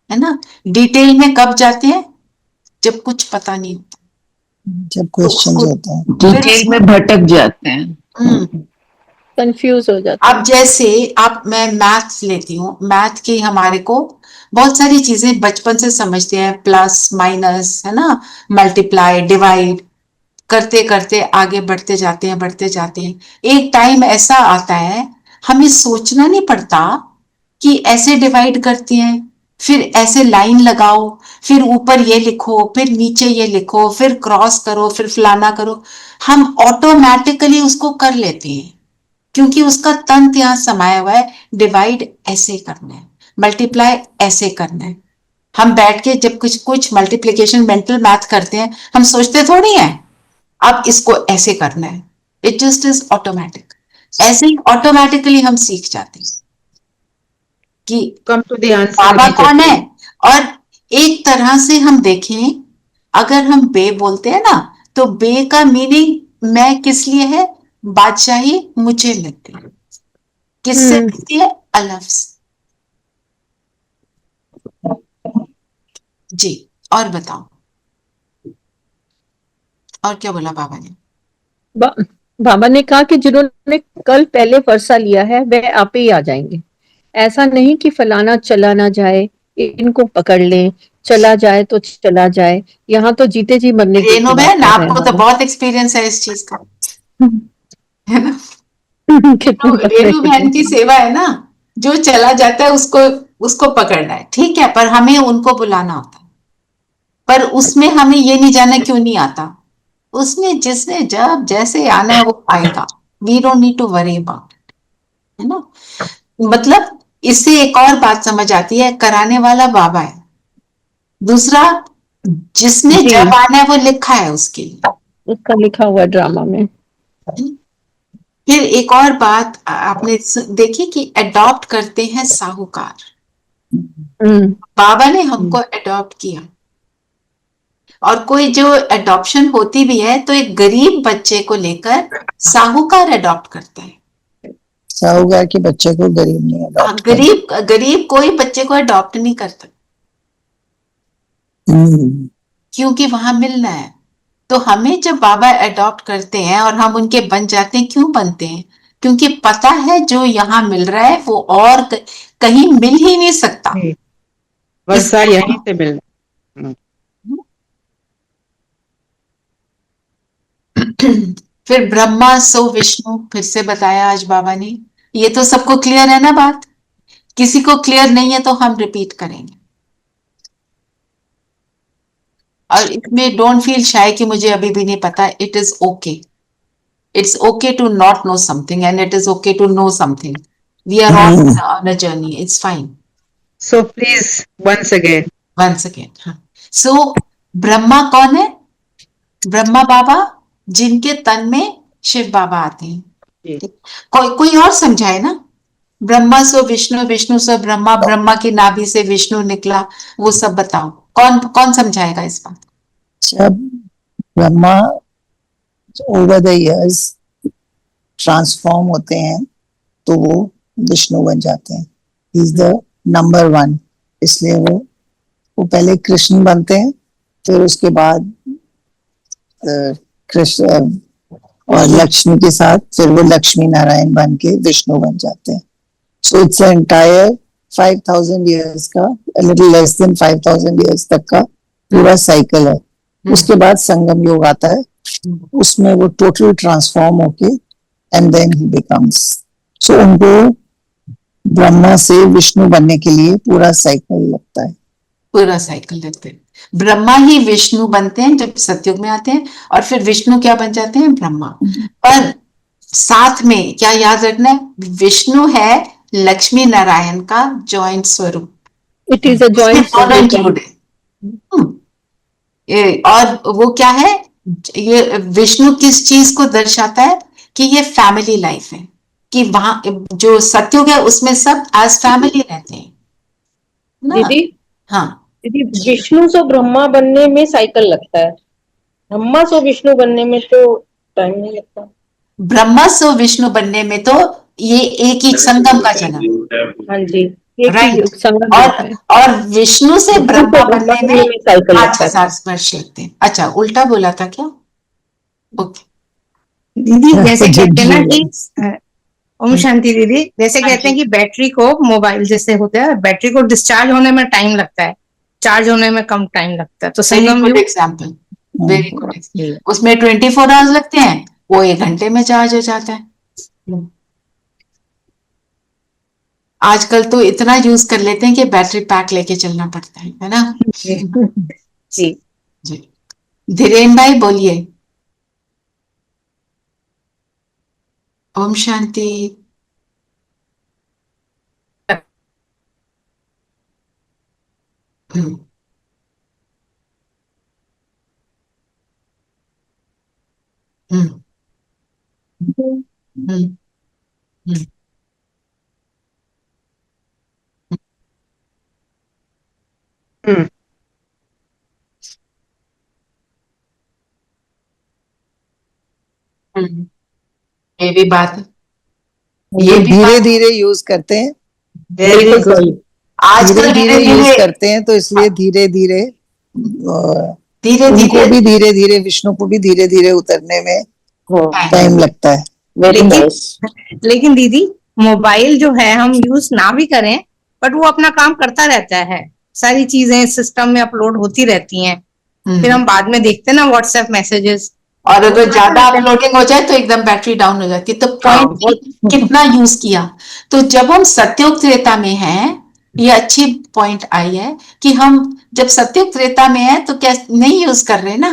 है ना। डिटेल में कब जाते हैं? जब कुछ पता नहीं होता, जब क्वेश्चंस होते हैं, डिटेल में भटक जाते हैं, कंफ्यूज हो जाता अब जैसे मैं मैथ्स लेती हूँ, मैथ की हमारे को बहुत सारी चीजें बचपन से समझते हैं, प्लस माइनस, है ना, मल्टीप्लाई डिवाइड करते करते आगे बढ़ते जाते हैं। एक टाइम ऐसा आता है हमें सोचना नहीं पड़ता कि ऐसे डिवाइड करती हैं, फिर ऐसे लाइन लगाओ, फिर ऊपर ये लिखो, फिर नीचे ये लिखो, फिर क्रॉस करो, फिर फलाना करो। हम ऑटोमेटिकली उसको कर लेते हैं क्योंकि उसका तंत्र यहाँ समाया हुआ है। डिवाइड ऐसे करना है, मल्टीप्लाई ऐसे करना है। हम बैठ के जब कुछ मल्टीप्लिकेशन मेंटल मैथ करते हैं, हम सोचते थोड़ी हैं अब इसको ऐसे करना है। It just is automatic. ऐसे ही ऑटोमेटिकली हम सीख जाते हैं कि बाबा कौन है। और एक तरह से हम देखें, अगर हम बे बोलते हैं ना, तो बे का मीनिंग मैं किस लिए है? बादशाही मुझे मिलती है। किससे मिलती है? अल्लाह से। जी, और बताओ, और क्या बोला बाबा ने? बाबा ने कहा कि जिन्होंने कल पहले वर्षा लिया है वह आप ही आ जाएंगे। ऐसा नहीं कि फलाना चला ना जाए, इनको पकड़ लें, चला जाए तो चला जाए। यहाँ तो जीते जी मरने की रेनो बात बहन, कर रहे हैं आपको तो बाबा। बहुत एक्सपीरियंस है इस चीज का, है ना। कितना तो रेणु बहन की सेवा है ना, जो चला जाता है उसको पकड़ना है, ठीक है, पर हमें उनको बुलाना होता है। पर उसमें हमें ये नहीं जाना क्यों नहीं आता, उसमें जिसने जब जैसे आना है वो आएगा। We don't need to worry about it, है ना। मतलब इससे एक और बात समझ आती है, कराने वाला बाबा है। दूसरा, जिसने जब आना है वो लिखा है उसके लिए, उसका लिखा हुआ ड्रामा में। फिर एक और बात आपने देखी कि अडॉप्ट करते हैं साहूकार। बाबा ने हमको अडॉप्ट किया, और कोई जो अडॉप्शन होती भी है तो एक गरीब बच्चे को लेकर साहूकार अडॉप्ट करता है। साहूकार के बच्चे को गरीब नहीं अडॉप्ट गरीब कोई बच्चे को अडॉप्ट नहीं करता, क्योंकि वहां मिलना है। तो हमें जब बाबा अडॉप्ट करते हैं और हम उनके बन जाते हैं, क्यों बनते हैं? क्योंकि पता है जो यहाँ मिल रहा है वो और कहीं मिल ही नहीं सकता, वर्षा यहीं से मिल। फिर ब्रह्मा सो विष्णु फिर से बताया आज बाबा ने। ये तो सबको क्लियर है ना बात? किसी को क्लियर नहीं है तो हम रिपीट करेंगे। और इसमें डोंट फील शाय कि मुझे अभी भी नहीं पता। It is okay, it's okay to not know something and it is okay to know something. We are on a journey, it's fine. So please once again. हाँ। सो ब्रह्मा कौन है? ब्रह्मा बाबा, जिनके तन में शिव बाबा आते हैं। कोई और समझाए ना। ब्रह्मा सो विष्णु, विष्णु सो ब्रह्मा, ब्रह्मा की नाभि से विष्णु निकला, वो सब बताओ। कौन समझाएगा इस बात? जब Brahma over the years transform होते हैं तो वो विष्णु बन जाते हैं। ही इज द नंबर 1, इसलिए वो पहले कृष्ण बनते हैं, फिर उसके बाद कृष्ण और लक्ष्मी के साथ फिर वो लक्ष्मी नारायण बन के विष्णु बन जाते हैं। सो इट्स एंटायर 5000 years का, लिटिल लेस देन 5000 years तक का पूरा साइकिल है। उसके बाद संगम योग आता है, उसमें वो टोटल ट्रांसफॉर्म होके एंड देन ही बिकम्स। सो उनको ब्रह्मा से विष्णु बनने के लिए पूरा साइकिल लगता है। पूरा साइकिल लगता है। ब्रह्मा ही विष्णु बनते हैं जब सतयुग में आते हैं, और फिर विष्णु क्या बन जाते हैं? ब्रह्मा। पर साथ में क्या याद रखना है? विष्णु है लक्ष्मी नारायण का जॉइंट स्वरूप। इट इज अ जॉइंट और वो क्या है? ये विष्णु किस चीज को दर्शाता है? कि ये फैमिली लाइफ है, कि वहां जो सतयुग है उसमें सब एज फैमिली रहते हैं ना? दीदी, हाँ दीदी, विष्णु से ब्रह्मा बनने में साइकिल लगता है, ब्रह्मा से विष्णु बनने में तो टाइम नहीं लगता। ब्रह्मा से विष्णु बनने में तो ये एक ही संगम का जन्म, हाँ जी, राइट। संगम और होता है। और विष्णु से ब्रह्मा बनने में साइकिल 5000 वर्ष लगते हैं। अच्छा, उल्टा बोला था क्या? ओके दीदी जैसे कहते हैं ना कि Dreamlands. ओम शांति दीदी, जैसे हाँ कहते हैं जी। कि बैटरी को, मोबाइल जैसे होता है, बैटरी को डिस्चार्ज होने में टाइम लगता है, चार्ज होने में कम टाइम लगता है, तो वेरी संगम गुड युग एग्जाम्पल, वेरी गुड। उसमें 24 आवर्स लगते हैं, वो 1 घंटे में चार्ज हो जाता है। आजकल तो इतना यूज कर लेते हैं कि बैटरी पैक लेके चलना पड़ता है ना? जी जी। धीरेन भाई बोलिए। ओम शांति। हम्म, हम्म, हम्म, हम्म, हम्म हम्म। ये भी बात है, ये ये भी धीरे बात धीरे यूज करते हैं, वेरी बिल्कुल गुड। सही। धीरे आजकल धीरे धीरे यूज धीरे करते हैं, तो इसलिए धीरे धीरे धीरे उनको धीरे भी धीरे धीरे, विष्णु को भी धीरे धीरे उतरने में टाइम लगता है। वेरी लेकिन नाइस। लेकिन दीदी, मोबाइल जो है हम यूज ना भी करें, बट वो अपना काम करता रहता है, सारी चीजें सिस्टम में अपलोड होती रहती हैं, फिर हम बाद में देखते हैं ना व्हाट्सएप मैसेजेस, और वो अगर तो ज्यादा आते रहते हैं। अपलोडिंग हो जाए तो एकदम बैटरी डाउन हो जाती है। तो हाँ, पॉइंट कितना यूज किया। तो जब हम सत्युग त्रेता में हैं, ये अच्छी पॉइंट आई है कि हम जब सत्युग त्रेता में है तो क्या नहीं यूज कर रहे ना,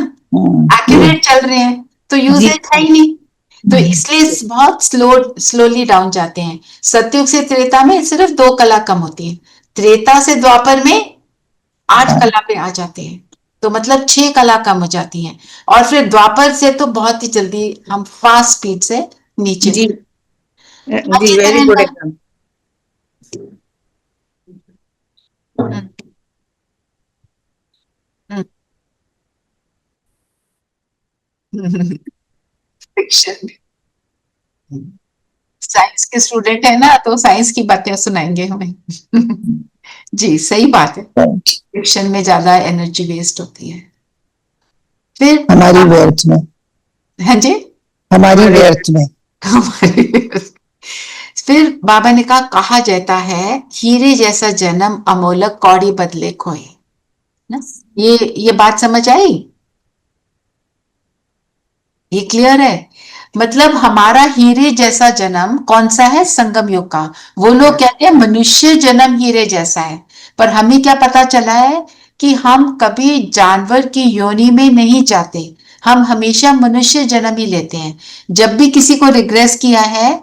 एक्यूरेट चल रहे हैं, तो यूजेज है ही नहीं। तो इसलिए बहुत स्लोली डाउन जाते हैं। सत्युग से त्रेता में सिर्फ 2 कला कम होती है, त्रेता से द्वापर में 8 कला पे आ जाते हैं, तो मतलब 6 कला कम हो जाती हैं। और फिर द्वापर से तो बहुत ही जल्दी हम फास्ट स्पीड से नीचे जी हाँ जी, जी, वेरी धीरेन गुड भाई। एग्जाम्पल। हम्म, हम्म। Fiction। साइंस के स्टूडेंट है ना, तो साइंस की बातें सुनाएंगे हमें। जी सही बात है, फिक्शन में ज्यादा एनर्जी वेस्ट होती है। फिर हमारी व्यर्थ में, हाँ जी, हमारी व्यर्थ में। फिर बाबा ने कहा जाता है हीरे जैसा जन्म अमोलक कौड़ी बदले खोए ना। ये बात समझ आई? ये क्लियर है? मतलब हमारा हीरे जैसा जन्म कौन सा है? संगम युग का। वो लोग कहते हैं मनुष्य जन्म हीरे जैसा है, पर हमें क्या पता चला है कि हम कभी जानवर की योनि में नहीं जाते, हम हमेशा मनुष्य जन्म ही लेते हैं। जब भी किसी को रिग्रेस किया है,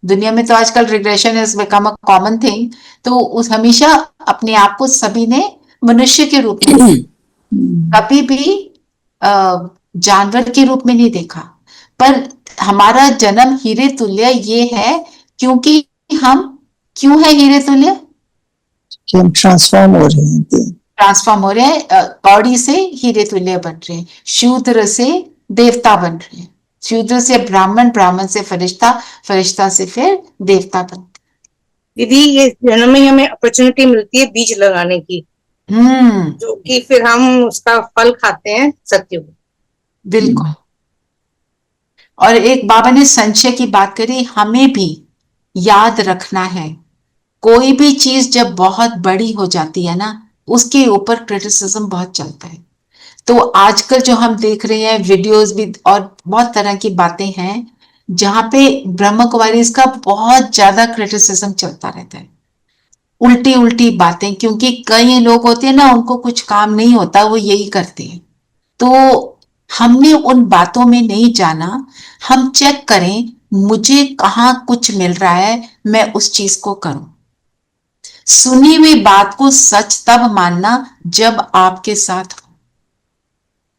दुनिया में तो आजकल regression is become a common thing, तो उस हमेशा अपने आप को सभी ने मनुष्य के रूप में, कभी भी जानवर के रूप में नहीं देखा। पर हमारा जन्म हीरे तुल्य ये है, क्योंकि हम क्यों है हीरे तुल्य? कि हम ट्रांसफॉर्म हो रहे हैं, ट्रांसफॉर्म हो रहे हैं, कौड़ी से हीरे तुल्य बन रहे हैं, शूद्र से देवता बन रहे हैं, शूद्र से ब्राह्मण, ब्राह्मण से फरिश्ता, फरिश्ता से फिर देवता बन। दीदी ये जन्म में हमें अपॉर्चुनिटी मिलती है बीज लगाने की, जो कि फिर हम उसका फल खाते हैं सत्युग। बिल्कुल। और एक बाबा ने संशय की बात करी, हमें भी याद रखना है, कोई भी चीज जब बहुत बड़ी हो जाती है ना, उसके ऊपर क्रिटिसिज्म बहुत चलता है। तो आजकल जो हम देख रहे हैं वीडियोस भी और बहुत तरह की बातें हैं जहां पे ब्रह्म कुमारीज का बहुत ज्यादा क्रिटिसिज्म चलता रहता है, उल्टी उल्टी बातें, क्योंकि कई लोग होते हैं ना, उनको कुछ काम नहीं होता, वो यही करते हैं। तो हमने उन बातों में नहीं जाना, हम चेक करें मुझे कहाँ कुछ मिल रहा है, मैं उस चीज को करूं। सुनी हुई बात को सच तब मानना जब आपके साथ हो।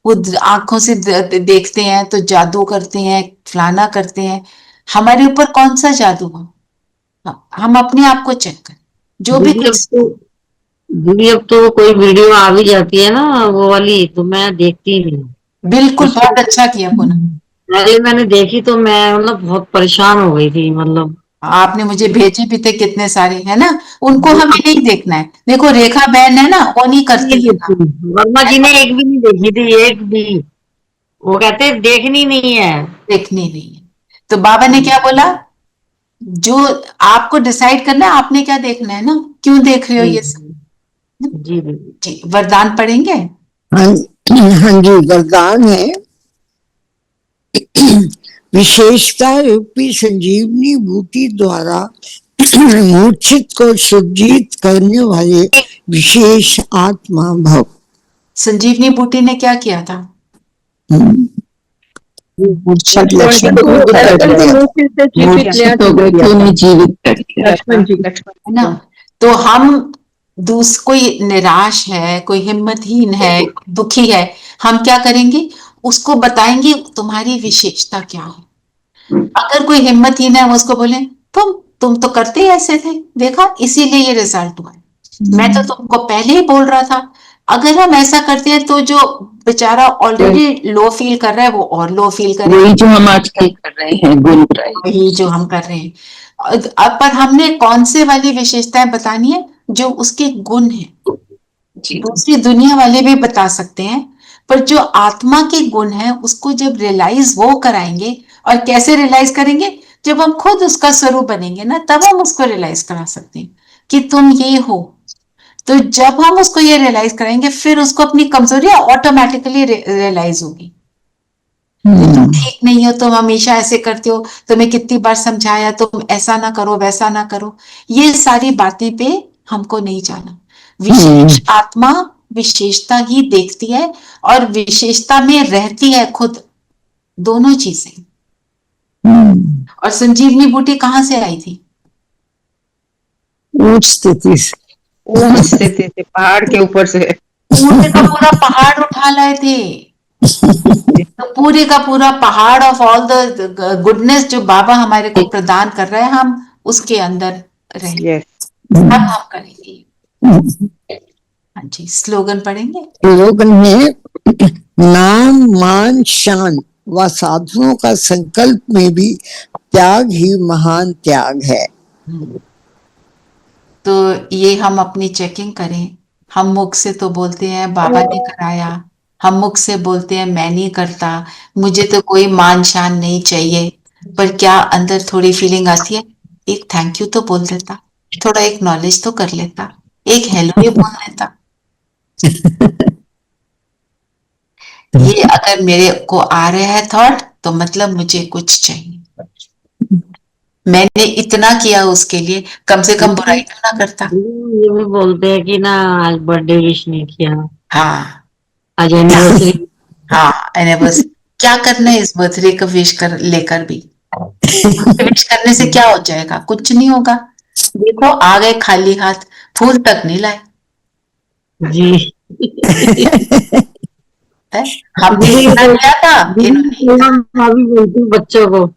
वो आंखों से देखते हैं तो जादू करते हैं, फलाना करते हैं, हमारे ऊपर कौन सा जादू हो? हम अपने आप को चेक करें। जो भी कुछ दीदी अब तो कोई वीडियो आ भी जाती है ना वो वाली, तो मैं देखती ही नहीं। बिल्कुल, बहुत अच्छा किया पुनः। पहले मैंने देखी तो मैं मतलब बहुत परेशान हो गई थी, मतलब आपने मुझे भेजे भी थे कितने सारे, है ना, उनको हमें नहीं देखना है। देखो रेखा बहन है ना, वो नहीं करती है काम, वर्मा जी ने एक भी नहीं देखी थी, एक भी। वो कहते देखनी नहीं है। देखनी नहीं है। तो बाबा ने क्या बोला, जो आपको डिसाइड करना है आपने क्या देखना है ना, क्यों देख रहे हो ये सब। जी जी, वरदान पढ़ेंगे। हाँ हाँ जी, वरदान है विशेषता रूपी संजीवनी बूटी द्वारा मूर्छित को सुजीत करने वाले विशेष आत्मा भव। संजीवनी बूटी ने क्या किया था, मूर्छित लक्ष्मण को मूर्छित हो गए थे, उन्हें जीवित कर दिया। लक्ष्मण जी है ना। तो हम कोई निराश है, कोई हिम्मतहीन है, दुखी है, हम क्या करेंगे, उसको बताएंगे तुम्हारी विशेषता क्या है। अगर कोई हिम्मतहीन है, हम उसको बोले तुम तो करते ही ऐसे थे, देखा इसीलिए ये रिजल्ट हुआ है, मैं तो तुमको पहले ही बोल रहा था। अगर हम ऐसा करते हैं तो जो बेचारा ऑलरेडी लो फील कर रहा है वो और लो फील करे, वही जो हम आजकल कर रहे हैं, गुण वही जो हम कर रहे हैं। अब पर हमने कौन से वाली विशेषताएं बतानी है, जो उसके गुण है। दूसरी दुनिया वाले भी बता सकते हैं, पर जो आत्मा के गुण है उसको जब रियलाइज वो कराएंगे, और कैसे रियलाइज करेंगे, जब हम खुद उसका स्वरूप बनेंगे ना, तब हम उसको रियलाइज करा सकते हैं कि तुम ये हो। तो जब हम उसको ये रियलाइज कराएंगे, फिर उसको अपनी कमजोरियां ऑटोमेटिकली रियलाइज होगी। तुम ठीक नहीं हो, तुम हमेशा ऐसे करते हो, तुम्हें कितनी बार समझाया, तुम ऐसा ना करो वैसा ना करो, ये सारी बातें पे हमको नहीं जाना। विशेष आत्मा विशेषता ही देखती है और विशेषता में रहती है खुद, दोनों चीजें। और संजीवनी बूटी कहाँ से आई थी, उच्च स्थिति से, पहाड़ के ऊपर से पूरे का पूरा पहाड़ उठा लाए थे। तो पूरे का पूरा पहाड़ ऑफ ऑल द गुडनेस जो बाबा हमारे को प्रदान कर रहे हैं, हम उसके अंदर रहेंगे। अब हम करेंगे। हाँ जी, स्लोगन पढ़ेंगे। स्लोगन है नाम मान शान व साधुओं का संकल्प में भी त्याग ही महान त्याग है। तो ये हम अपनी चेकिंग करें। हम मुख से तो बोलते हैं बाबा ने कराया, हम मुख से बोलते हैं मैं नहीं करता, मुझे तो कोई मान शान नहीं चाहिए, पर क्या अंदर थोड़ी फीलिंग आती है, एक थैंक यू तो बोल देता, थोड़ा एक नॉलेज तो कर लेता, एक हेलो ही बोल लेता। ये अगर मेरे को आ रहा है थॉट, तो मतलब मुझे कुछ चाहिए, मैंने इतना किया उसके लिए, कम से कम बुराई तो ना करता। ये भी बोलते हैं कि ना आज बर्थडे विश नहीं किया, हाँ आज एनिवर्सरी। हाँ एनिवर्सरी, क्या करना है इस बर्थडे का विश कर लेकर भी, विश करने से क्या हो जाएगा, कुछ नहीं होगा। देखो आ गए खाली हाथ, फूल तक नहीं लाए जी। हमने इतना किया था, अभी बोलती हूँ बच्चों को,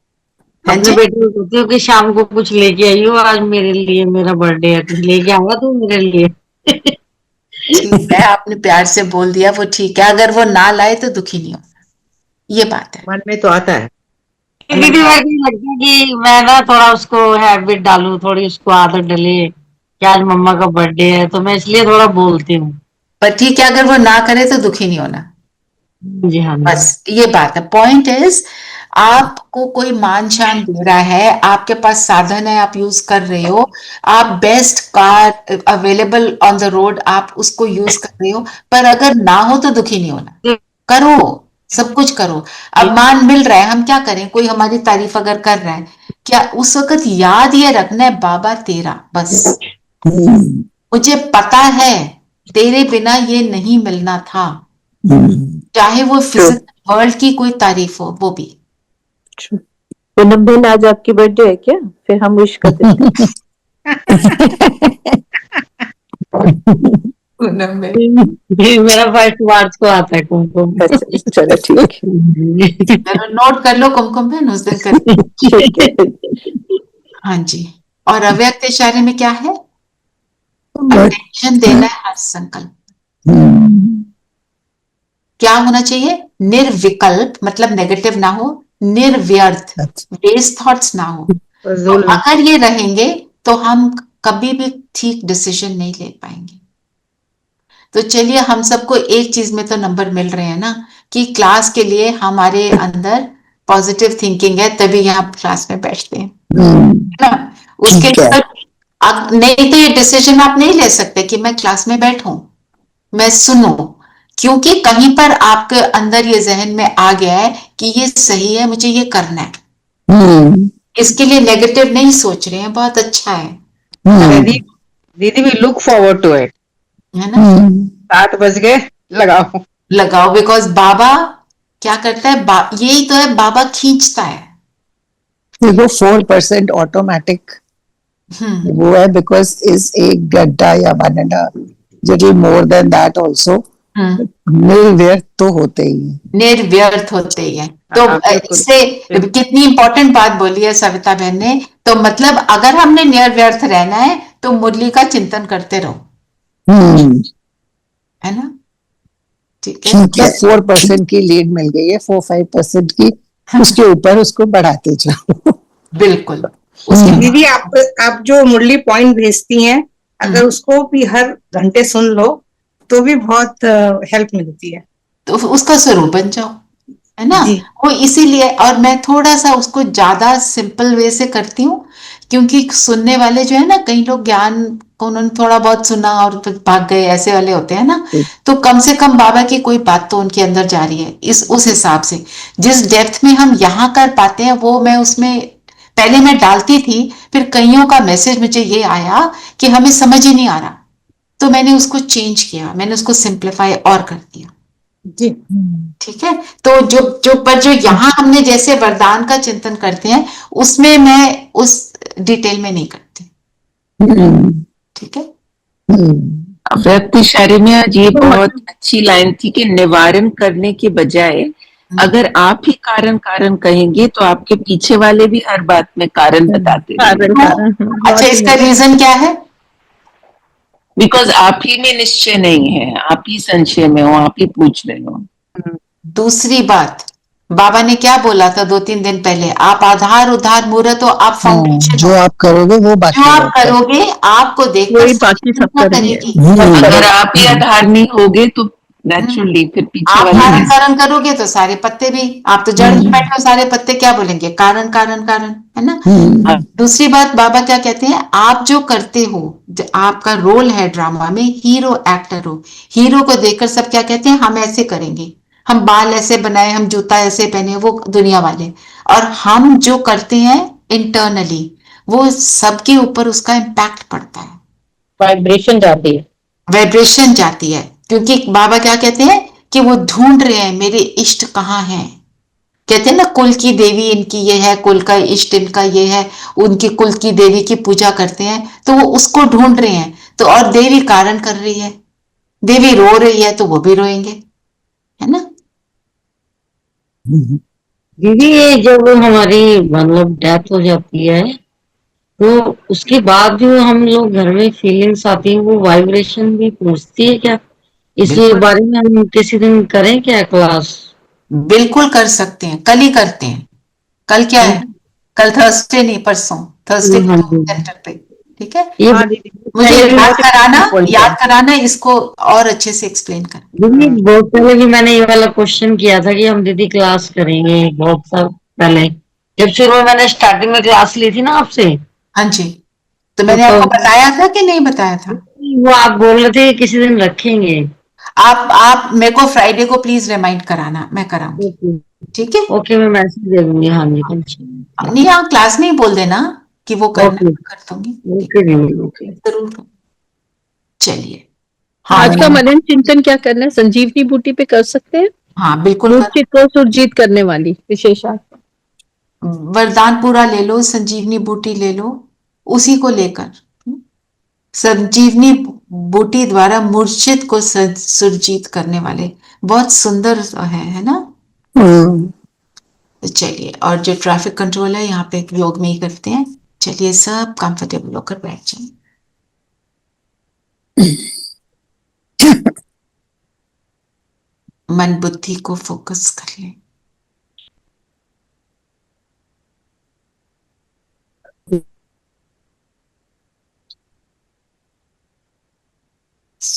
अपने बेटे को कहती हूँ कि शाम को कुछ लेके आई हो, आज मेरे लिए, मेरा बर्थडे है, कुछ लेके आया तू मेरे लिए। ठीक है, आपने प्यार से बोल दिया, वो ठीक है, अगर वो ना लाए तो दुखी नहीं होना, ये बात है। मन में तो आता है। दीदी लगता है कि मैं ना थोड़ा उसको हैबिट डालूं, थोड़ी उसको आदत डले कि आज मम्मा का बर्थडे है, तो मैं इसलिए थोड़ा बोलती हूँ। पर ठीक है, अगर वो ना करे तो दुखी नहीं होना। जी हाँ, बस ये बात है। पॉइंट इज, आपको कोई मान शान दे रहा है, आपके पास साधन है, आप यूज कर रहे हो, आप best car available on the road, आप उसको यूज कर रहे हो, पर अगर ना हो तो दुखी नहीं होना, करो, सब कुछ करो। अब मान मिल रहा है, हम क्या करें, कोई हमारी तारीफ अगर कर रहा है, क्या उस वक्त याद ये रखना है बाबा तेरा, बस मुझे पता है तेरे बिना ये नहीं मिलना था, चाहे वो फिजिकल वर्ल्ड की कोई तारीफ हो, वो भी। पूनम बहन आज आपकी बर्थडे है क्या, फिर हम विश कर देते मेरा 1 मार्च को आता है कुमकुम। चलो ठीक है, चलो नोट कर लो कुमकुम बहन, उस दिन कर। हाँ जी। और अव्यक्त इशारे में क्या है, अटेंशन देना है हर संकल्प। क्या होना चाहिए, निर्विकल्प, मतलब नेगेटिव ना हो, निर्व्यर्थ, वेस्ट थॉट्स ना हो। तो अगर ये रहेंगे तो हम कभी भी ठीक डिसीजन नहीं ले पाएंगे। तो चलिए हम सबको एक चीज में तो नंबर मिल रहे हैं ना, कि क्लास के लिए हमारे अंदर पॉजिटिव थिंकिंग है, तभी यहाँ क्लास में बैठते हैं, है ना। उसके बाद अब नहीं तो ये डिसीजन आप नहीं ले सकते कि मैं क्लास में बैठूं, मैं सुनूं, क्योंकि कहीं पर आपके अंदर ये जहन में आ गया है कि ये सही है, मुझे ये करना है। इसके लिए नेगेटिव नहीं सोच रहे हैं, बहुत अच्छा है। दीदी we look forward to it, है ना। 7 बज गए, लगाओ लगाओ, बिकॉज बाबा क्या करता है, यही तो है, बाबा खींचता है। देखो 4% ऑटोमेटिक वो है, बिकॉज इज एक गड्ढा या बनना little more than that also निर्व्यर्थ तो होते ही है, निर्व्यर्थ होते ही है। तो इससे कितनी इंपॉर्टेंट बात बोली है सविता बहन ने। तो मतलब अगर हमने निर्व्यर्थ रहना है तो मुरली का चिंतन करते रहो, है ना। ठीक है, 4% की लीड मिल गई है, 4-5% की, उसके ऊपर उसको बढ़ाते जाओ। बिल्कुल। दीदी आप जो मुरली पॉइंट भेजती हैं, अगर उसको भी हर घंटे सुन लो तो भी बहुत हेल्प मिलती है। तो उसका स्वरूप बन जाओ, है ना। वो इसीलिए, और मैं थोड़ा सा उसको ज्यादा सिंपल वे से करती हूँ, क्योंकि सुनने वाले जो है ना, कई लोग ज्ञान को उन्होंने थोड़ा बहुत सुना और फिर भाग गए, ऐसे वाले होते हैं ना। तो कम से कम बाबा की कोई बात तो उनके अंदर जा रही है, उस हिसाब से जिस डेप्थ में हम यहाँ कर पाते हैं, वो मैं उसमें पहले मैं डालती थी, फिर कईयों का मैसेज मुझे ये आया कि हमें समझ ही नहीं आ रहा, तो मैंने उसको चेंज किया, मैंने उसको सिंप्लीफाई और कर दिया। जी ठीक है। तो जो यहाँ हमने जैसे वरदान का चिंतन करते हैं, उसमें मैं उस डिटेल में नहीं करती। ठीक है। व्यक्तिशारी में आज ये बहुत अच्छी लाइन थी कि निवारण करने के बजाय अगर आप ही कारण कारण कहेंगे तो आपके पीछे वाले भी हर बात में कारण बताते रहेंगे। अच्छा, इसका रीजन क्या है? बिकॉज आप ही में निश्चय नहीं है, आप ही संशय में हो, आप ही पूछ रहे हो। दूसरी बात, बाबा ने क्या बोला था 2-3 दिन पहले, आप आधार उधार मूर्त हो, आप फाउंडेशन, जो आप करोगे वो बाकी जो आप करोगे आपको देखकर बाकी सब करेगी। अगर आप ही आधार नहीं होगे तो नेचुरली फिर पीछे आप वाले कारण कारण करोगे तो सारे पत्ते भी, आप तो जड़ में बैठे हो, सारे पत्ते क्या बोलेंगे, कारण कारण कारण, है ना। दूसरी बात बाबा क्या कहते हैं, आप जो करते हो, आपका रोल है ड्रामा में, हीरो एक्टर हो, हीरो को देखकर सब क्या कहते हैं, हम ऐसे करेंगे, हम बाल ऐसे बनाए, हम जूता ऐसे पहने, वो दुनिया वाले। और हम जो करते हैं इंटरनली, वो सबके ऊपर उसका इम्पैक्ट पड़ता है, वाइब्रेशन जाती है, वाइब्रेशन जाती है। क्योंकि बाबा क्या कहते हैं कि वो ढूंढ रहे हैं मेरे इष्ट कहाँ हैं। कहते हैं ना, कुल की देवी इनकी ये है, कुल का इष्ट इनका ये है, उनकी कुल की देवी की पूजा करते हैं, तो वो उसको ढूंढ रहे हैं। तो और देवी कारण कर रही है, देवी रो रही है तो वो भी रोएंगे, है ना। दीदी ये जब हमारी मतलब डेथ हो जाती है तो उसके बाद जो हम लोग घर में फीलिंग्स आती है, वो वाइब्रेशन भी पहुंचती है क्या? इसके बारे में हम किसी दिन करें क्या क्लास? बिल्कुल कर सकते हैं, कल ही करते हैं। कल क्या है, कल थर्सडे नहीं, परसों थर्सडे सेंटर पे। ठीक है, मुझे याद कराना इसको और अच्छे से एक्सप्लेन कर। दीदी बहुत पहले भी मैंने ये वाला क्वेश्चन किया था कि हम दीदी क्लास करेंगे, बहुत साल पहले जब शुरू में मैंने स्टार्टिंग में क्लास ली थी ना आपसे। हाँ जी, तो मैंने आपको बताया था कि नहीं बताया था? वो आप बोल रहे थे किसी दिन रखेंगे। आप मेरे को फ्राइडे को प्लीज रिमाइंड कराना, मैं कराऊंगी। ठीक है, ओके, मैं मैसेज दे दूंगी। हाँ जी, नहीं आप क्लास में ही बोल देना कि वो करना, कर दूंगी। ओके जरूर। चलिए, आज का मनन चिंतन क्या करना है, संजीवनी बूटी पे कर सकते हैं। हाँ बिल्कुल, मूर्छित को सुरजीत करने वाली विशेषा, वरदान पूरा ले लो, संजीवनी बूटी ले लो, उसी को लेकर संजीवनी बूटी द्वारा मूर्छित को सुरजीत करने वाले, बहुत सुंदर है ना। तो चलिए, और जो ट्रैफिक कंट्रोल है यहाँ पे योग में ही करते हैं। चलिए सब कंफर्टेबल होकर बैठ जाइए। मन बुद्धि को फोकस कर लें।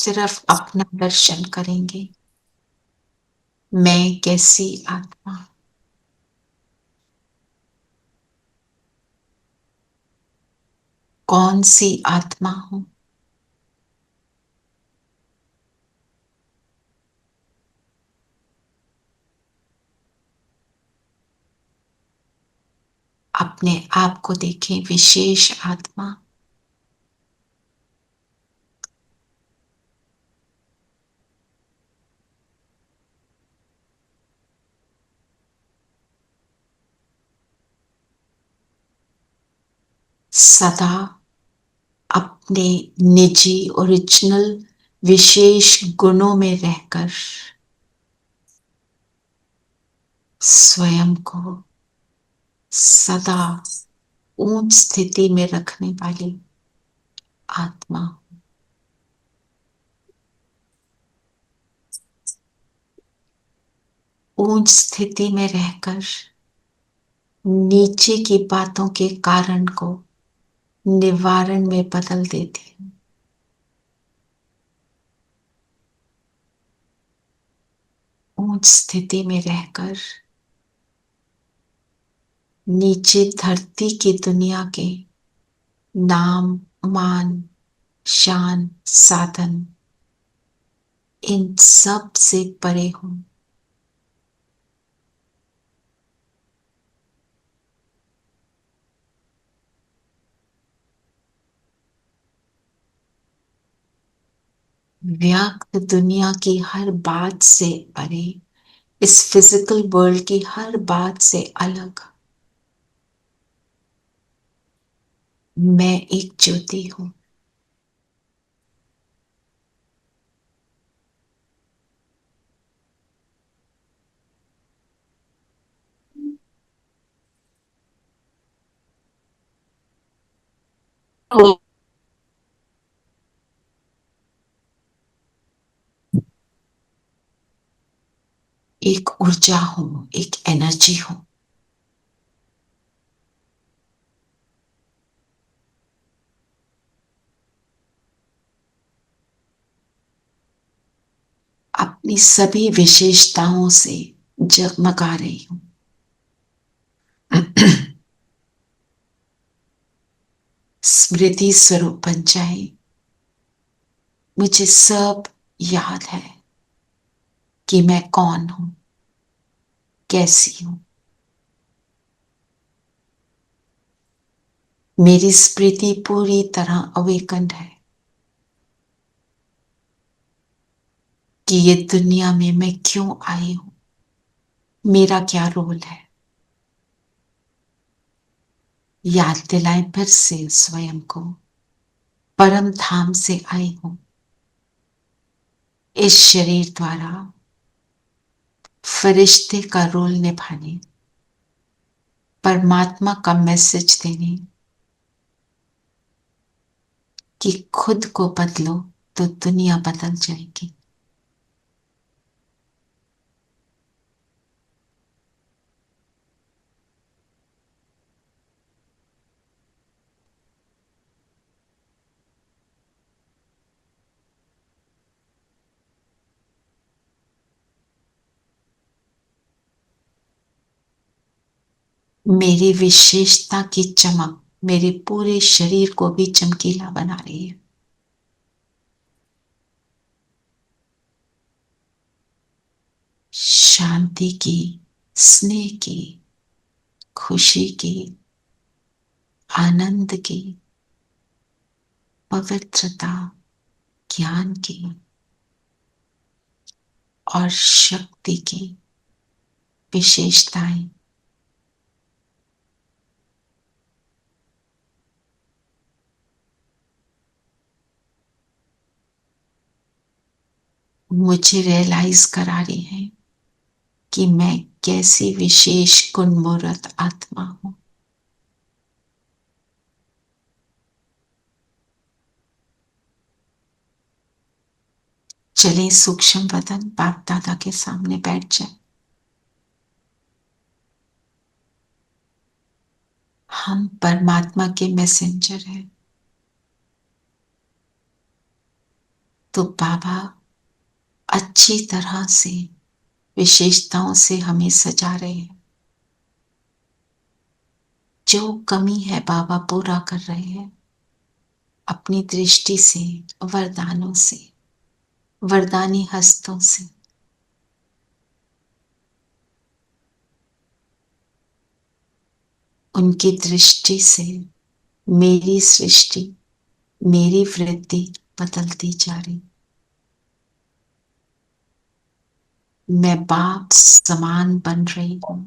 सिर्फ अपना दर्शन करेंगे। मैं कैसी आत्मा, कौन सी आत्मा हूं। अपने आप को देखें विशेष आत्मा। सदा अपने निजी ओरिजिनल विशेष गुणों में रहकर स्वयं को सदा ऊंच स्थिति में रखने वाली आत्मा। ऊंच स्थिति में रहकर नीचे की बातों के कारण को निवारण में बदल देती हूं। ऊंच स्थिति में रहकर नीचे धरती की दुनिया के नाम, मान, शान, साधन, इन सब से परे हूं। व्यक्त दुनिया की हर बात से परे, इस फिजिकल वर्ल्ड की हर बात से अलग मैं एक ज्योति हूं। एक ऊर्जा हूं, एक एनर्जी हूं। अपनी सभी विशेषताओं से जगमगा रही हूं। स्मृति स्वरूप बन जाए, मुझे सब याद है कि मैं कौन हूं, कैसी हूं। मेरी स्मृति पूरी तरह अवेकन्ड है कि ये दुनिया में मैं क्यों आई हूं, मेरा क्या रोल है। याद दिलाएं फिर से स्वयं को, परम धाम से आई हूं। इस शरीर द्वारा फरिश्ते का रोल निभाने, परमात्मा का मैसेज देने कि खुद को बदलो तो दुनिया बदल जाएगी। मेरी विशेषता की चमक मेरे पूरे शरीर को भी चमकीला बना रही है। शांति की, स्नेह की, खुशी की, आनंद की, पवित्रता, ज्ञान की और शक्ति की विशेषताएं मुझे रियलाइज करा रही हैं कि मैं कैसी विशेष गुणमूर्त आत्मा हूं। चलें सूक्ष्म वतन बाप दादा के सामने बैठ जाए। हम परमात्मा के मैसेंजर हैं। तो बाबा अच्छी तरह से विशेषताओं से हमें सजा रहे हैं। जो कमी है बाबा पूरा कर रहे हैं अपनी दृष्टि से, वरदानों से, वरदानी हस्तों से। उनकी दृष्टि से मेरी सृष्टि, मेरी वृद्धि बदलती जा रही। मैं बाप समान बन रही हूं।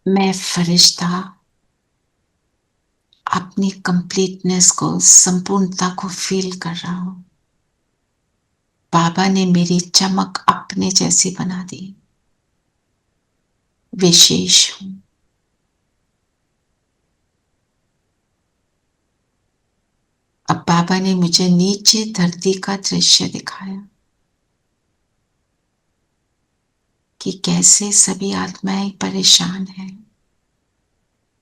मैं फरिश्ता अपनी कंप्लीटनेस को, संपूर्णता को फील कर रहा हूं। बाबा ने मेरी चमक अपने जैसी बना दी। विशेष हूं। अब बाबा ने मुझे नीचे धरती का दृश्य दिखाया कि कैसे सभी आत्माएं परेशान हैं।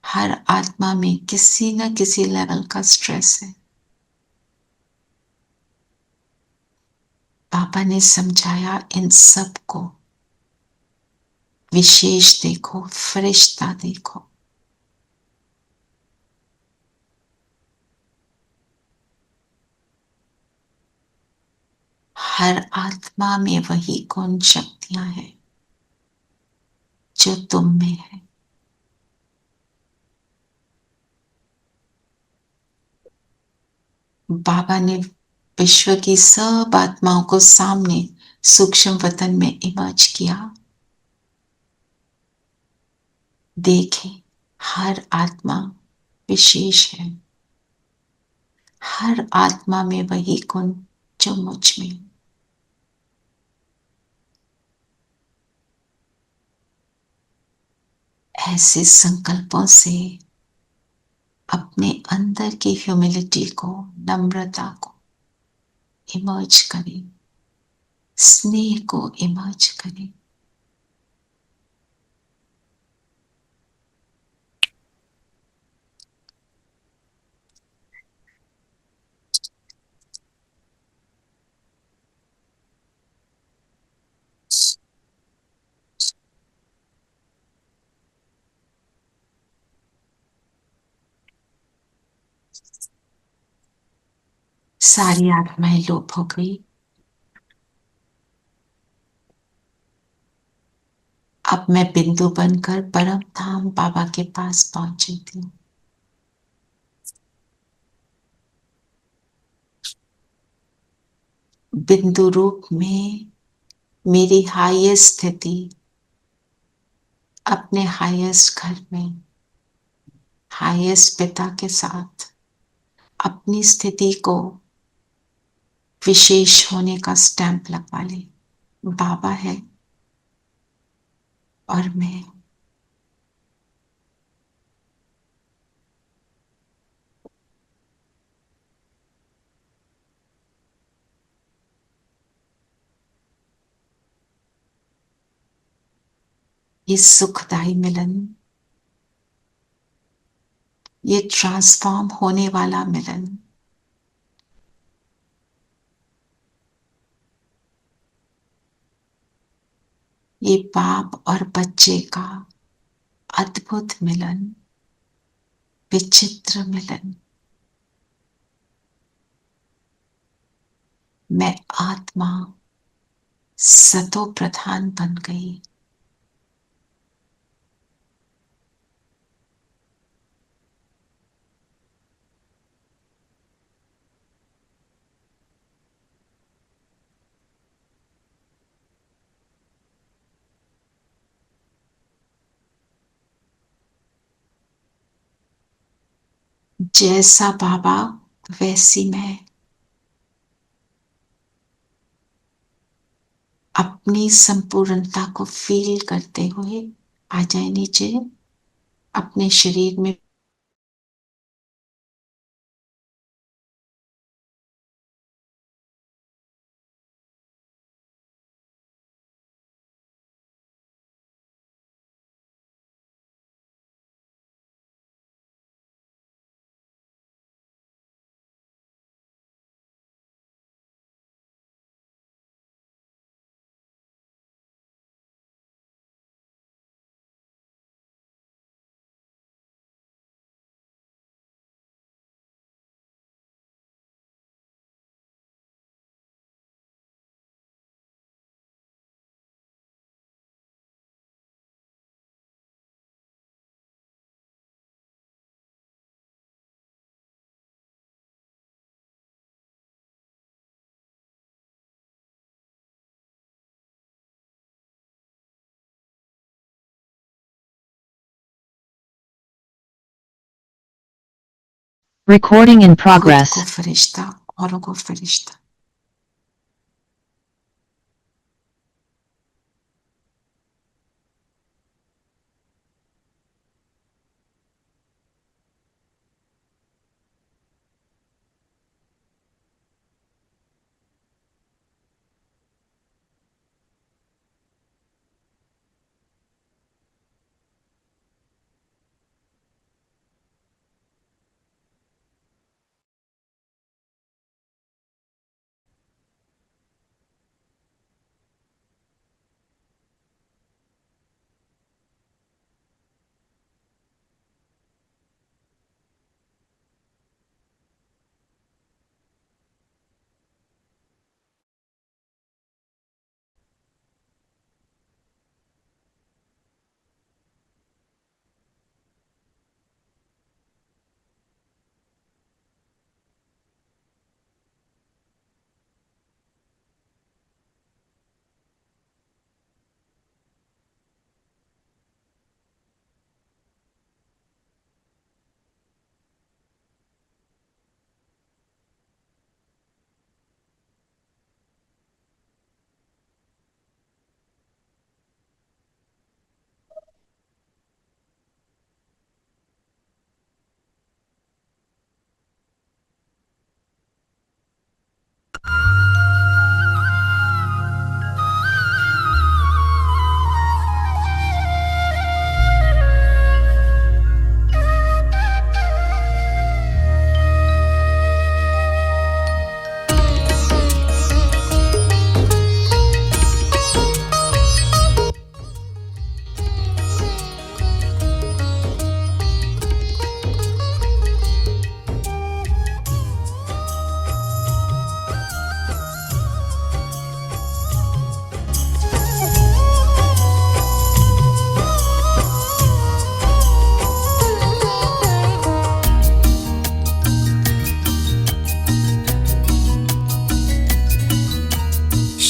हर आत्मा में किसी न किसी लेवल का स्ट्रेस है। पापा ने समझाया इन सब को विशेष देखो, फरिश्ता देखो। हर आत्मा में वही गुण शक्तियां हैं जो तुम में है। बाबा ने विश्व की सब आत्माओं को सामने सूक्ष्म वतन में इमर्ज किया। देखें, हर आत्मा विशेष है। हर आत्मा में वही गुण जो मुझ में। ऐसे संकल्पों से अपने अंदर की ह्यूमिलिटी को, नम्रता को इमर्ज करें, स्नेह को इमर्ज करें। सारी आत्माएं लोप हो गई। अब मैं बिंदु बनकर परम धाम बाबा के पास पहुंची थी। बिंदु रूप में मेरी हाईएस्ट स्थिति अपने हाईएस्ट घर में, हाईएस्ट पिता के साथ अपनी स्थिति को विशेष होने का स्टैंप लगवा ले। बाबा है और मैं। ये सुखदायी मिलन, ये ट्रांसफॉर्म होने वाला मिलन, ये बाप और बच्चे का अद्भुत मिलन, विचित्र मिलन। मैं आत्मा सतो प्रधान बन गई। जैसा बाबा वैसी मैं। अपनी संपूर्णता को फील करते हुए आ जाए नीचे, अपने शरीर में Recording in खुद progress. को फरिश्ता, औरों को फरिश्ता।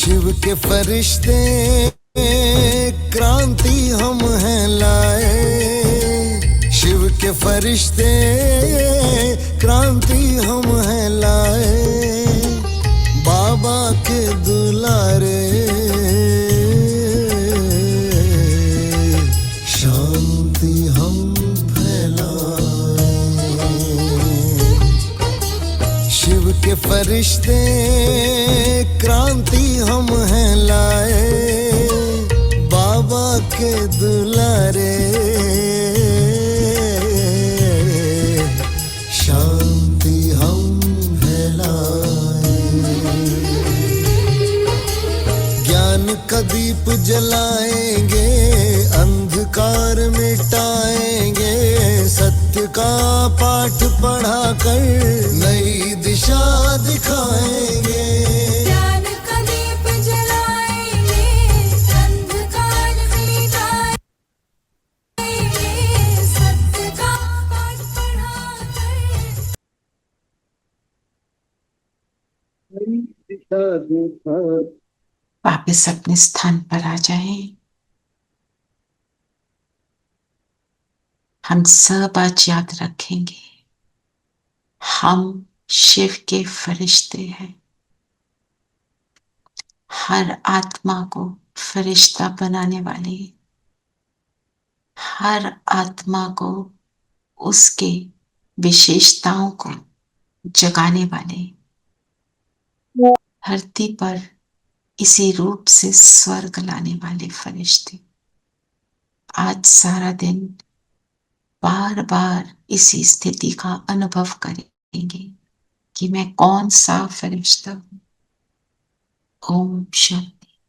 शिव के फरिश्ते क्रांति हम हैं लाए, शिव के फरिश्ते क्रांति हम हैं लाए, बाबा के दुलारे शांति हम फैलाए। शिव के फरिश्ते क्रांति हम हैं लाए, बाबा के दुलारे शांति हम फैलाए। ज्ञान का दीप जलाएंगे, अंधकार मिटाएंगे, सत्य का पाठ पढ़ा कर नई दिशा दिखाएंगे। वापस अपने स्थान पर आ जाए। हम सब आज याद रखेंगे हम शिव के फरिश्ते हैं। हर आत्मा को फरिश्ता बनाने वाले, हर आत्मा को उसके विशेषताओं को जगाने वाले, धरती पर इसी रूप से स्वर्ग लाने वाले फरिश्ते आज सारा दिन बार बार इसी स्थिति का अनुभव करेंगे कि मैं कौन सा फरिश्ता हूं। ओम शांति।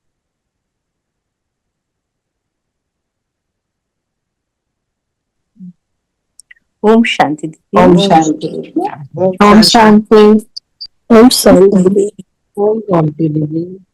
ओम शांति। ओम शांति। ओम शांति। ओम शांति। ओम शांति दीदी।